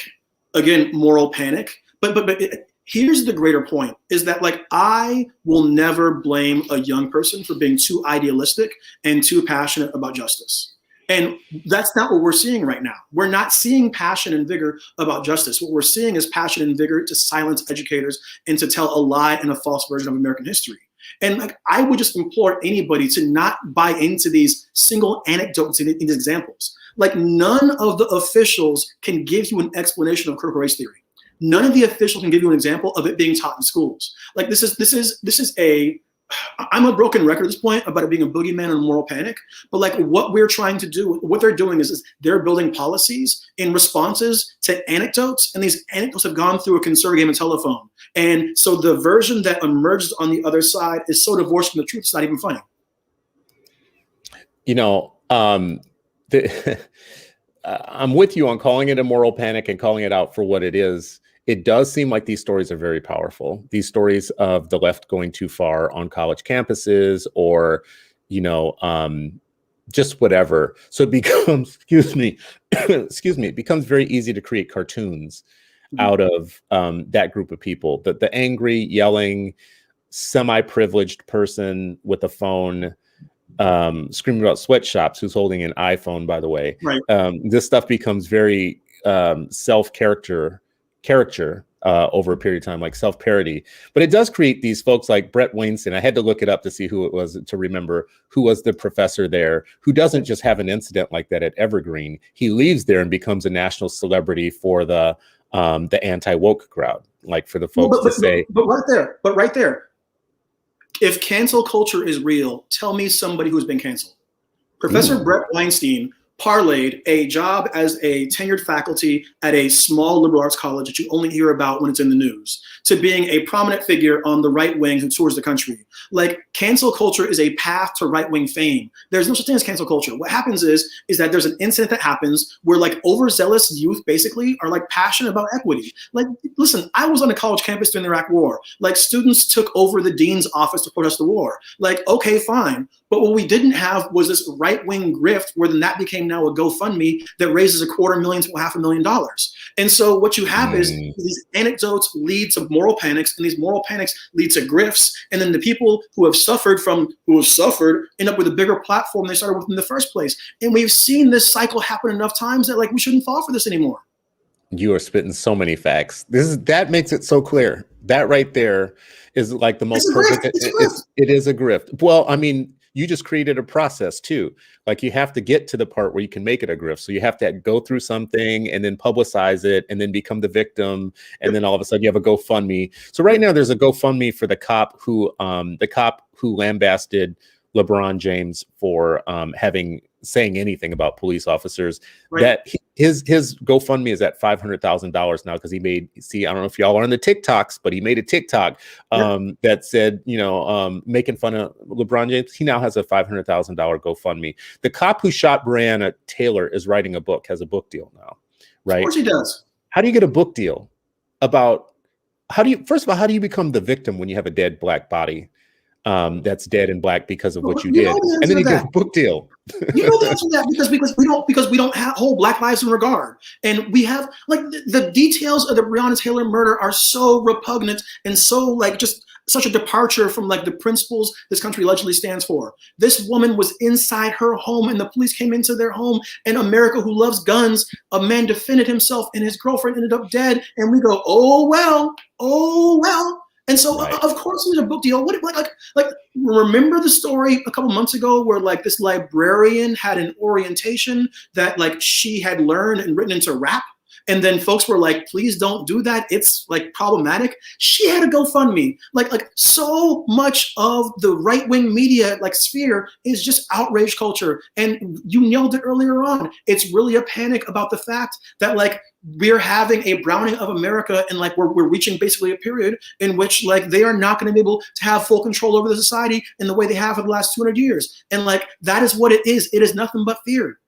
again, moral panic. But here's the greater point is that like I will never blame a young person for being too idealistic and too passionate about justice. And that's not what we're seeing right now. We're not seeing passion and vigor about justice. What we're seeing is passion and vigor to silence educators and to tell a lie and a false version of American history. And like, I would just implore anybody to not buy into these single anecdotes and these examples. Like none of the officials can give you an explanation of critical race theory. None of the officials can give you an example of it being taught in schools. Like this is a I'm a broken record at this point about it being a boogeyman and a moral panic, but like what we're trying to do, what they're doing is they're building policies in responses to anecdotes, and these anecdotes have gone through a conservative game of telephone. And so the version that emerges on the other side is so divorced from the truth, it's not even funny. You know, I'm with you on calling it a moral panic and calling it out for what it is. It does seem like these stories are very powerful. These stories of the left going too far on college campuses or, you know, just whatever. So it becomes, it becomes very easy to create cartoons out of that group of people. The angry, yelling, semi-privileged person with a phone screaming about sweatshops who's holding an iPhone, by the way. Right. This stuff becomes very caricature over a period of time, like self-parody. But it does create these folks like Brett Weinstein. I had to look it up to see who it was to remember who was the professor there, who doesn't just have an incident like that at Evergreen. He leaves there and becomes a national celebrity for the anti-woke crowd, like for the folks to say. But right there, if cancel culture is real, tell me somebody who's been canceled. Professor Brett Weinstein parlayed a job as a tenured faculty at a small liberal arts college that you only hear about when it's in the news, to being a prominent figure on the right wing who tours the country. Like, cancel culture is a path to right-wing fame. There's no such thing as cancel culture. What happens is that there's an incident that happens where like overzealous youth basically are like passionate about equity. Like, listen, I was on a college campus during the Iraq War. Like, students took over the dean's office to protest the war. Like, okay, fine. But what we didn't have was this right-wing grift where then that became now a GoFundMe that raises $250,000 to $500,000. And so what you have is these anecdotes lead to moral panics, and these moral panics lead to grifts. And then the people who have suffered end up with a bigger platform they started with in the first place. And we've seen this cycle happen enough times that like we shouldn't fall for this anymore. You are spitting so many facts. That makes it so clear. That right there is like the most perfect. It is a grift. Well, I mean, you just created a process too. Like you have to get to the part where you can make it a grift. So you have to go through something and then publicize it and then become the victim. And then all of a sudden you have a GoFundMe. So right now there's a GoFundMe for the cop who lambasted LeBron James for saying anything about police officers. Right. That his GoFundMe is at $500,000 now because he made. I don't know if y'all are on the TikToks, but he made a TikTok that said, making fun of LeBron James. He now has a $500,000 GoFundMe. The cop who shot Breonna Taylor is writing a book, has a book deal now, right? Of course he does. How do you get a book deal first of all, how do you become the victim when you have a dead black body? That's dead and black because of what you did, and then you get a book deal. You know the answer to that because we don't hold Black lives in regard, and we have like the details of the Breonna Taylor murder are so repugnant and so like just such a departure from like the principles this country allegedly stands for. This woman was inside her home, and the police came into their home. And America, who loves guns, a man defended himself, and his girlfriend ended up dead. And we go, oh well. And so, right. Of course, there's a book deal. Like, remember the story a couple months ago where like this librarian had an orientation that like she had learned and written into rap, And then folks were like, please don't do that. It's like problematic. She had a GoFundMe. Like so much of the right-wing media like sphere is just outrage culture. And you nailed it earlier on. It's really a panic about the fact that like we're having a browning of America, and like we're reaching basically a period in which like they are not going to be able to have full control over the society in the way they have for the last 200 years. And like that is what it is. It is nothing but fear.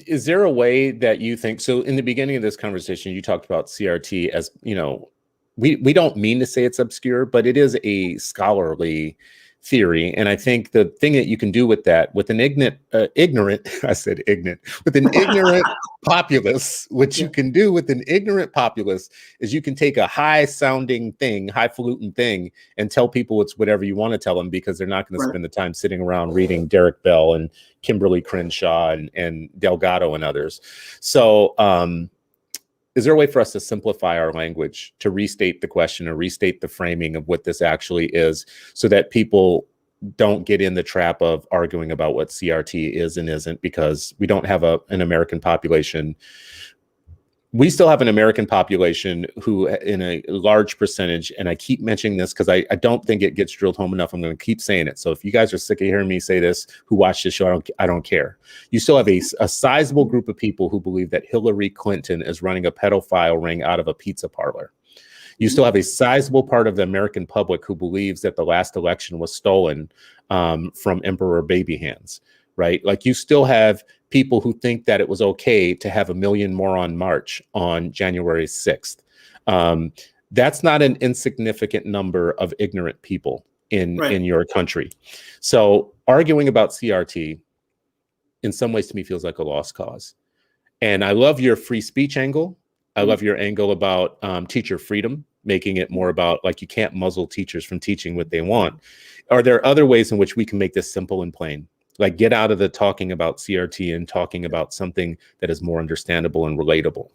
Is there a way that you think, so in the beginning of this conversation, you talked about CRT as, you know, we don't mean to say it's obscure, but it is a scholarly theory. And I think the thing that you can do with that, with an ignorant, I said ignorant, with an ignorant populace, what you can do with an ignorant populace is you can take a high sounding thing, highfalutin thing, and tell people it's whatever you want to tell them, because they're not going to spend the time sitting around reading Derek Bell and Kimberly Crenshaw and Delgado and others. So, is there a way for us to simplify our language, to restate the question or restate the framing of what this actually is, so that people don't get in the trap of arguing about what CRT is and isn't, because we don't have an American population. We still have an American population who, in a large percentage, and I keep mentioning this because I don't think it gets drilled home enough. I'm going to keep saying it. So if you guys are sick of hearing me say this, who watch this show, I don't care. You still have a sizable group of people who believe that Hillary Clinton is running a pedophile ring out of a pizza parlor. You still have a sizable part of the American public who believes that the last election was stolen from Emperor Baby Hands, right? Like, you still have people who think that it was okay to have a million moron march on January 6th. That's not an insignificant number of ignorant people in your country. So arguing about CRT in some ways to me feels like a lost cause. And I love your free speech angle. I love your angle about teacher freedom, making it more about like you can't muzzle teachers from teaching what they want. Are there other ways in which we can make this simple and plain? Like, get out of the talking about CRT and talking about something that is more understandable and relatable.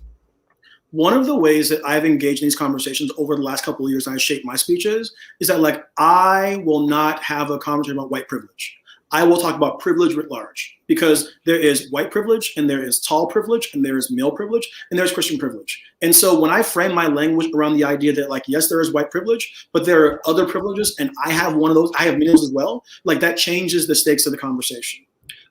One of the ways that I've engaged in these conversations over the last couple of years, and I shape my speeches, is that like I will not have a conversation about white privilege. I will talk about privilege writ large, because there is white privilege, and there is tall privilege, and there is male privilege, and there's Christian privilege. And so when I frame my language around the idea that like, yes, there is white privilege, but there are other privileges, and I have one of those, I have many of those as well, like that changes the stakes of the conversation.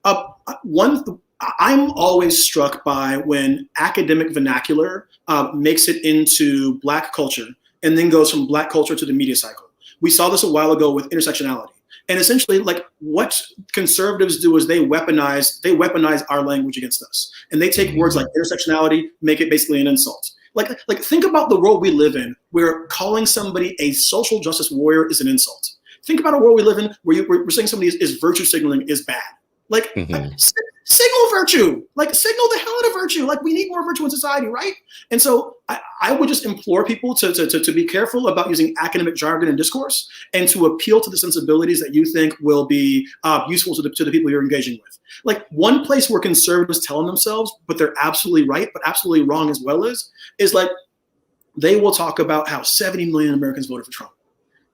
I'm always struck by when academic vernacular makes it into Black culture and then goes from Black culture to the media cycle. We saw this a while ago with intersectionality. And essentially, like, what conservatives do is they weaponize our language against us. And they take words like intersectionality, make it basically an insult. Like think about the world we live in, where calling somebody a social justice warrior is an insult. Think about a world we live in where we're saying somebody is virtue signaling is bad. Like, signal virtue, like signal the hell out of virtue. Like, we need more virtue in society, right? And so I would just implore people to be careful about using academic jargon and discourse, and to appeal to the sensibilities that you think will be useful to the people you're engaging with. Like, one place where conservatives tell themselves, but they're absolutely right, but absolutely wrong as well, is like they will talk about how 70 million Americans voted for Trump.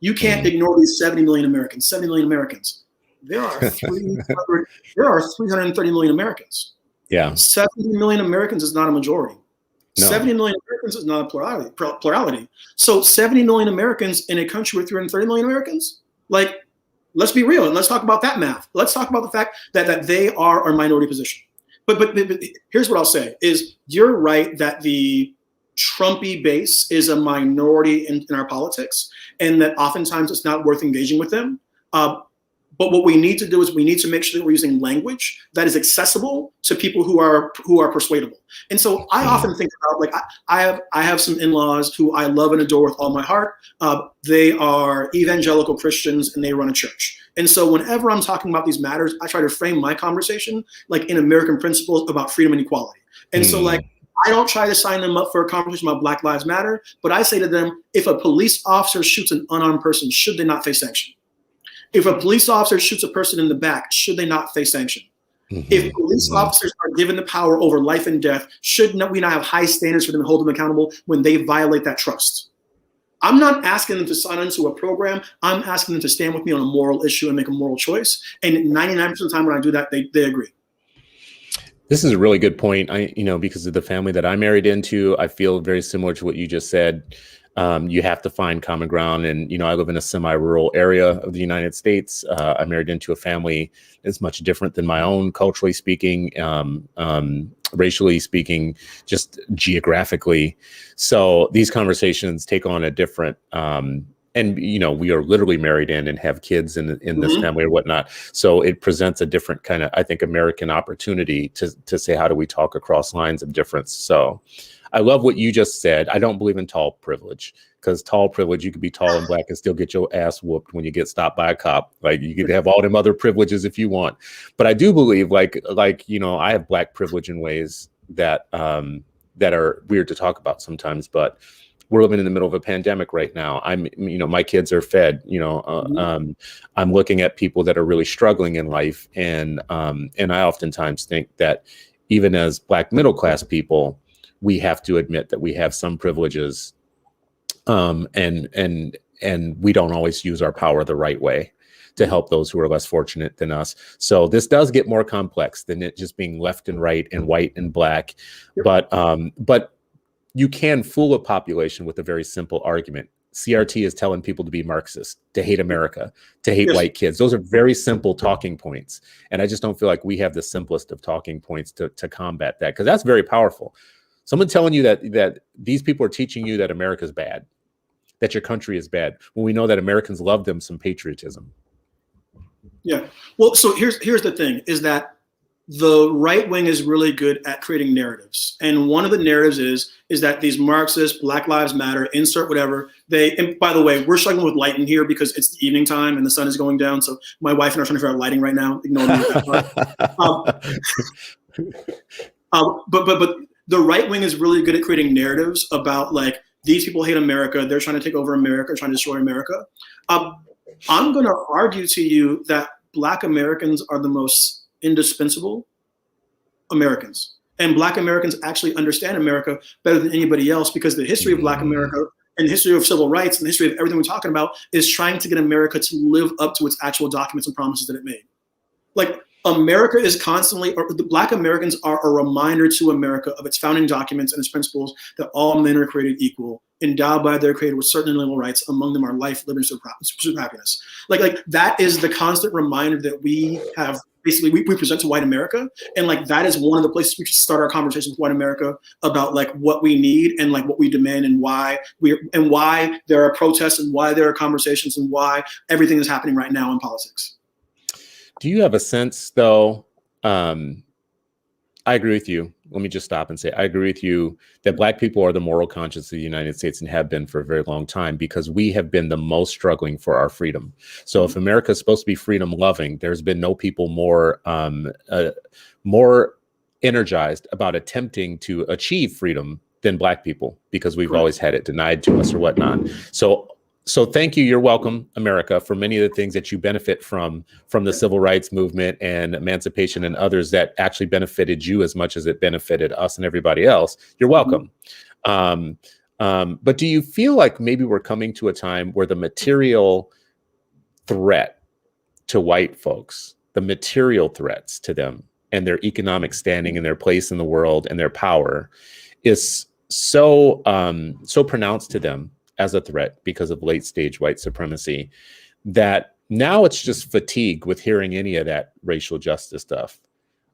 You can't ignore these 70 million Americans. 70 million Americans. There are 330 million Americans. Yeah. 70 million Americans is not a majority. No. 70 million Americans is not a plurality. So 70 million Americans in a country with 330 million Americans, like, let's be real and let's talk about that math. Let's talk about the fact that they are a minority position. But here's what I'll say is, you're right that the Trumpy base is a minority in our politics, and that oftentimes it's not worth engaging with them. But what we need to do is we need to make sure that we're using language that is accessible to people who are persuadable. And so I often think about, like, I have some in-laws who I love and adore with all my heart. They are evangelical Christians and they run a church. And so whenever I'm talking about these matters, I try to frame my conversation like in American principles about freedom and equality. And so, like, I don't try to sign them up for a conversation about Black Lives Matter, but I say to them, if a police officer shoots an unarmed person, should they not face sanction? If a police officer shoots a person in the back, should they not face sanction? If police officers are given the power over life and death, should we not have high standards for them to hold them accountable when they violate that trust? I'm not asking them to sign into a program. I'm asking them to stand with me on a moral issue and make a moral choice. And 99% of the time when I do that, they agree. This is a really good point. Because of the family that I married into, I feel very similar to what you just said. You have to find common ground. And, I live in a semi-rural area of the United States. I married into a family that's much different than my own, culturally speaking, racially speaking, just geographically. So these conversations take on a different, and we are literally married in and have kids in this family or whatnot. So it presents a different kind of, I think, American opportunity to say, how do we talk across lines of difference? So I love what you just said. I don't believe in tall privilege, because tall privilege, you could be tall and black and still get your ass whooped when you get stopped by a cop. Like, you could have all them other privileges if you want. But I do believe I have black privilege in ways that that are weird to talk about sometimes, but we're living in the middle of a pandemic right now. My kids are fed, I'm looking at people that are really struggling in life. And I oftentimes think that even as black middle class people, we have to admit that we have some privileges, and we don't always use our power the right way to help those who are less fortunate than us. So this does get more complex than it just being left and right and white and black. Yep. But you can fool a population with a very simple argument. CRT is telling people to be Marxist, to hate America, to hate white kids. Those are very simple talking points. And I just don't feel like we have the simplest of talking points to combat that, because that's very powerful. Someone telling you that these people are teaching you that America is bad, that your country is bad, when we know that Americans love them some patriotism. Yeah. Well, so here's the thing, is that the right wing is really good at creating narratives. And one of the narratives is that these Marxists, Black Lives Matter, insert whatever, and by the way, we're struggling with lighting here because it's the evening time and the sun is going down. So my wife and I are trying to figure out lighting right now. Ignore me with that part. But the right wing is really good at creating narratives about, like, these people hate America, they're trying to take over America, trying to destroy America. I'm going to argue to you that Black Americans are the most indispensable Americans. And Black Americans actually understand America better than anybody else, because the history of Black America and the history of civil rights and the history of everything we're talking about is trying to get America to live up to its actual documents and promises that it made. Like, America is constantly, or the Black Americans are a reminder to America of its founding documents and its principles, that all men are created equal, endowed by their creator with certain inalienable rights, among them are life, liberty, and happiness. Like that is the constant reminder that we have. Basically, we present to white America, and like that is one of the places we should start our conversations with white America about like what we need and like what we demand, and why there are protests, and why there are conversations, and why everything is happening right now in politics. Do you have a sense, though? I agree with you. Let me just stop and say, I agree with you that Black people are the moral conscience of the United States, and have been for a very long time, because we have been the most struggling for our freedom. So if America is supposed to be freedom loving, there's been no people more energized about attempting to achieve freedom than Black people, because we've always had it denied to us or whatnot. So thank you. You're welcome, America, for many of the things that you benefit from the civil rights movement and emancipation, and others that actually benefited you as much as it benefited us and everybody else. You're welcome. But do you feel like maybe we're coming to a time where the material threat to white folks, the material threats to them and their economic standing and their place in the world and their power, is so pronounced to them as a threat because of late stage white supremacy, that now it's just fatigue with hearing any of that racial justice stuff?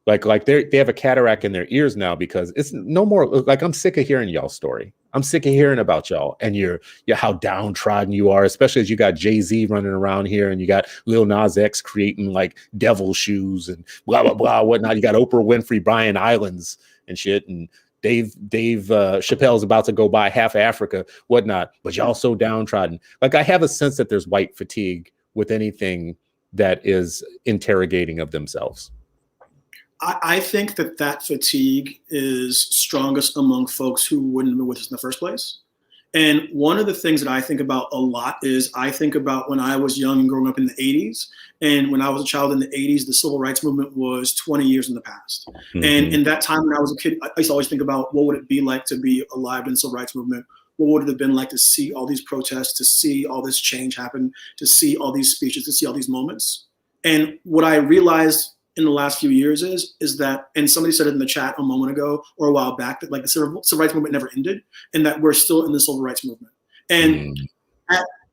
Like they have a cataract in their ears now, because it's no more like, I'm sick of hearing y'all's story. I'm sick of hearing about y'all and how downtrodden you are, especially as you got Jay-Z running around here, and you got Lil Nas X creating like devil shoes and blah, blah, blah, whatnot. You got Oprah Winfrey buying islands and shit, and Dave Chappelle's about to go buy half of Africa, whatnot, but y'all so downtrodden. Like, I have a sense that there's white fatigue with anything that is interrogating of themselves. I think that fatigue is strongest among folks who wouldn't have been with us in the first place. And one of the things that I think about a lot is, I think about when I was young and growing up in the 80s. And when I was a child in the 80s, the civil rights movement was 20 years in the past. Mm-hmm. And in that time when I was a kid, I used to always think about, what would it be like to be alive in the civil rights movement? What would it have been like to see all these protests, to see all this change happen, to see all these speeches, to see all these moments? And what I realized in the last few years is that, and somebody said it in the chat a moment ago or a while back, that like the civil rights movement never ended, and that we're still in the civil rights movement. And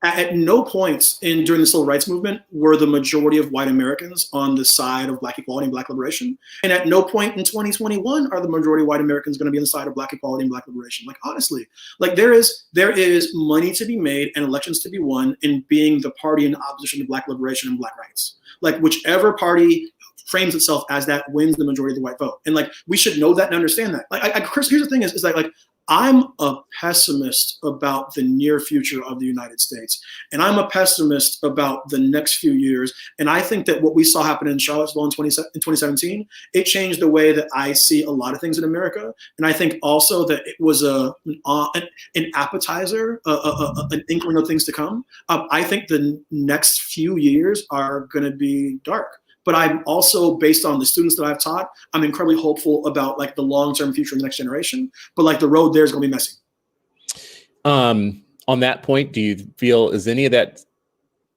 at no points during the civil rights movement were the majority of white Americans on the side of Black equality and Black liberation. And at no point in 2021 are the majority of white Americans going to be on the side of Black equality and Black liberation. Like, honestly, like there is money to be made and elections to be won in being the party in opposition to Black liberation and Black rights. Like, whichever party frames itself as that wins the majority of the white vote. And like, we should know that and understand that. Like, Chris, here's the thing is like I'm a pessimist about the near future of the United States. And I'm a pessimist about the next few years. And I think that what we saw happen in Charlottesville in 2017, it changed the way that I see a lot of things in America. And I think also that it was an appetizer, an inkling of things to come. I think the next few years are going to be dark. But I'm also, based on the students that I've taught, I'm incredibly hopeful about like the long-term future of the next generation. But like the road there is going to be messy. On that point, do you feel is any of that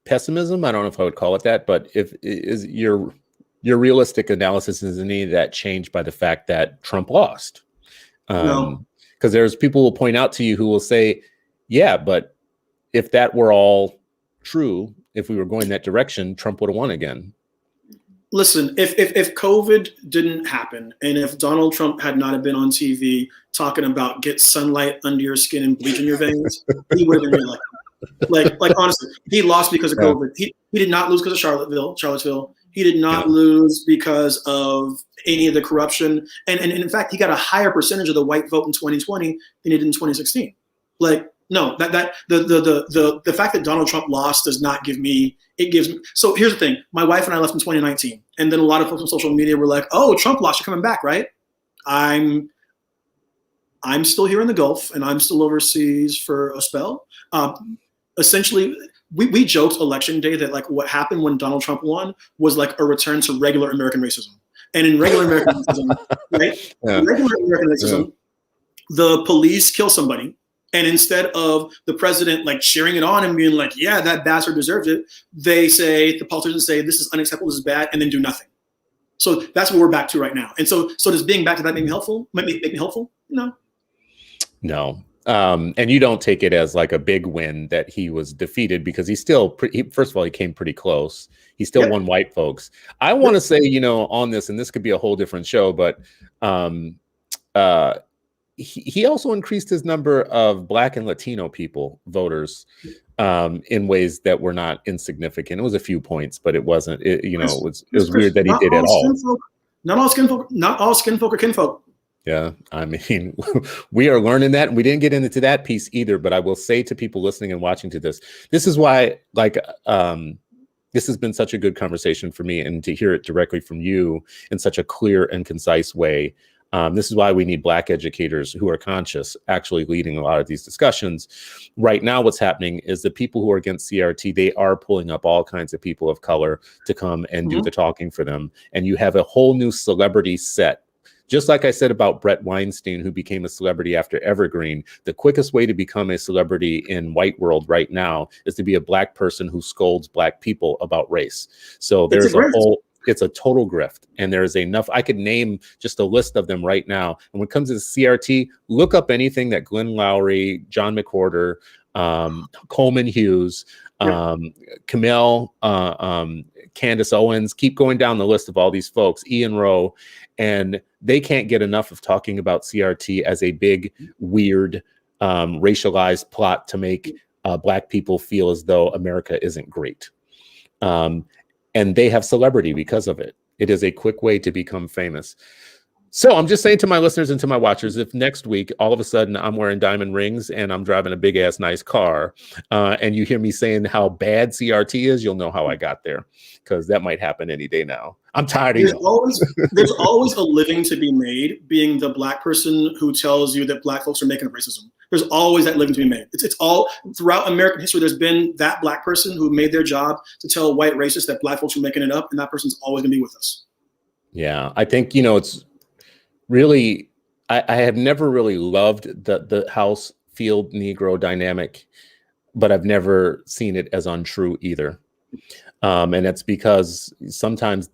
pessimism? I don't know if I would call it that, but if is your realistic analysis, is any of that changed by the fact that Trump lost? No. Because there's people who will point out to you who will say, yeah, but if that were all true, if we were going that direction, Trump would have won again. Listen, if COVID didn't happen and if Donald Trump had not have been on TV talking about get sunlight under your skin and bleach in your veins, he would have been reelected. Like honestly, he lost because of COVID. He did not lose because of Charlottesville. He did not lose because of any of the corruption. And in fact, he got a higher percentage of the white vote in 2020 than he did in 2016. Like, no, the fact that Donald Trump lost does not give me, it gives me. So here's the thing. My wife and I left in 2019. And then a lot of folks on social media were like, oh, Trump lost, you're coming back, right? I'm still here in the Gulf and I'm still overseas for a spell. Essentially, we joked election day that like what happened when Donald Trump won was like a return to regular American racism. And in regular American racism, right? Yeah. Regular American racism, the police kill somebody. And instead of the president like cheering it on and being like, yeah, that bastard deserves it, the politicians say, this is unacceptable, this is bad, and then do nothing. So that's what we're back to right now. And so does being back to that make me helpful? Make me helpful? No. No. And you don't take it as like a big win that he was defeated, because he's still first of all, he came pretty close. He still won white folks. I want to say, on this, and this could be a whole different show, but he also increased his number of Black and Latino people, voters, in ways that were not insignificant. It was a few points, but it wasn't. It was weird that he did it all. Not all skin folk are kinfolk. Yeah, I mean, we are learning that, and we didn't get into that piece either. But I will say to people listening and watching to this is why, this has been such a good conversation for me, and to hear it directly from you in such a clear and concise way. This is why we need Black educators who are conscious, actually leading a lot of these discussions. Right now, what's happening is the people who are against CRT, they are pulling up all kinds of people of color to come and do the talking for them. And you have a whole new celebrity set. Just like I said about Brett Weinstein, who became a celebrity after Evergreen, the quickest way to become a celebrity in white world right now is to be a Black person who scolds Black people about race. So there's it's a total grift, and there's enough. I could name just a list of them right now. And when it comes to the CRT, look up anything that Glenn Lowry, John McWhorter, Coleman Hughes, Kamel, Candace Owens, keep going down the list of all these folks, Ian Rowe, and they can't get enough of talking about CRT as a big, weird, racialized plot to make Black people feel as though America isn't great. And they have celebrity because of it. It is a quick way to become famous. So I'm just saying to my listeners and to my watchers, if next week, all of a sudden I'm wearing diamond rings and I'm driving a big ass nice car, and you hear me saying how bad CRT is, you'll know how I got there, because that might happen any day now. I'm tired of There's always a living to be made being the Black person who tells you that Black folks are making up racism. There's always that living to be made. It's all throughout American history. There's been that Black person who made their job to tell white racists that Black folks are making it up, and that person's always gonna be with us. Yeah, I think, it's really, I have never really loved the house field Negro dynamic, but I've never seen it as untrue either. And it's because sometimes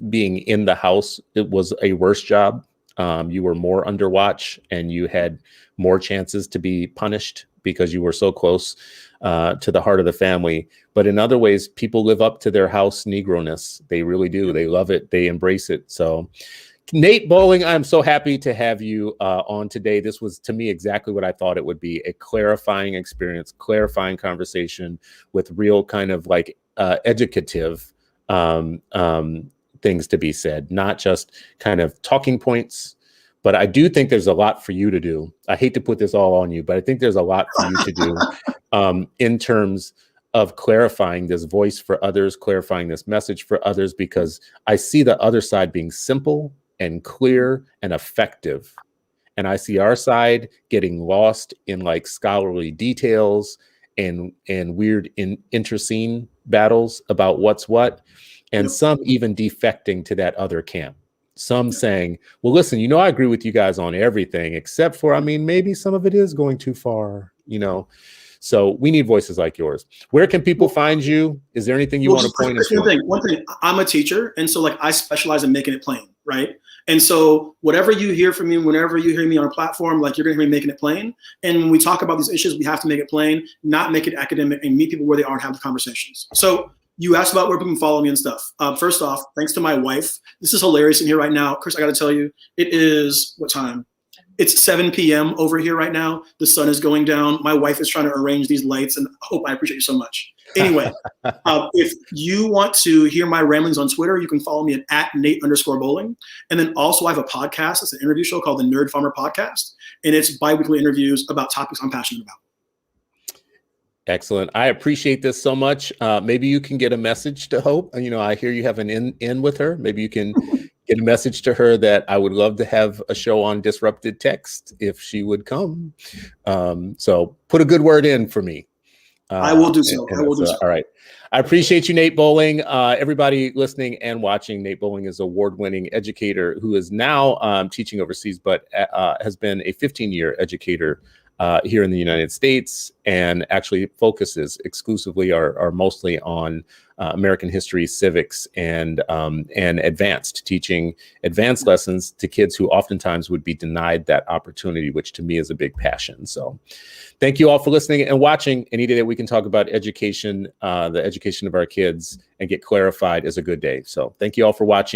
being in the house, it was a worse job. You were more under watch and you had more chances to be punished because you were so close to the heart of the family. But in other ways, people live up to their house Negro-ness. They really do. They love it. They embrace it. So Nate Bowling, I'm so happy to have you on today. This was, to me, exactly what I thought it would be: a clarifying experience, clarifying conversation with real kind of like educative things to be said, not just kind of talking points. But I do think there's a lot for you to do. I hate to put this all on you, but I think there's a lot for you to do in terms of clarifying this voice for others, clarifying this message for others, because I see the other side being simple and clear and effective. And I see our side getting lost in like scholarly details and weird internecine battles about what's what, and some even defecting to that other camp. Some saying, well, listen, I agree with you guys on everything except for, maybe some of it is going too far, So we need voices like yours. Where can people find you? Is there anything you want to point us to? One thing, I'm a teacher, and so like I specialize in making it plain, right? And so whatever you hear from me, whenever you hear me on a platform, like you're going to hear me making it plain. And when we talk about these issues, we have to make it plain, not make it academic, and meet people where they are and have the conversations. So you asked about where people can follow me and stuff. First off, thanks to my wife. This is hilarious in here right now. Chris, I got to tell you, it is what time? It's 7 p.m. over here right now. The sun is going down. My wife is trying to arrange these lights, and I appreciate you so much. Anyway, if you want to hear my ramblings on Twitter, you can follow me at Nate_Bowling. And then also I have a podcast. It's an interview show called the Nerd Farmer Podcast. And it's bi-weekly interviews about topics I'm passionate about. Excellent. I appreciate this so much. Maybe you can get a message to Hope. I hear you have an in with her. Maybe you can get a message to her that I would love to have a show on Disrupted Text if she would come. So put a good word in for me. I will do so. I will do so. All right. I appreciate you, Nate Bowling. Everybody listening and watching, Nate Bowling is an award-winning educator who is now teaching overseas, but has been a 15-year educator here in the United States, and actually focuses exclusively or mostly on American history, civics, and teaching advanced lessons to kids who oftentimes would be denied that opportunity, which to me is a big passion. So thank you all for listening and watching. Any day that we can talk about education, the education of our kids, and get clarified is a good day. So thank you all for watching.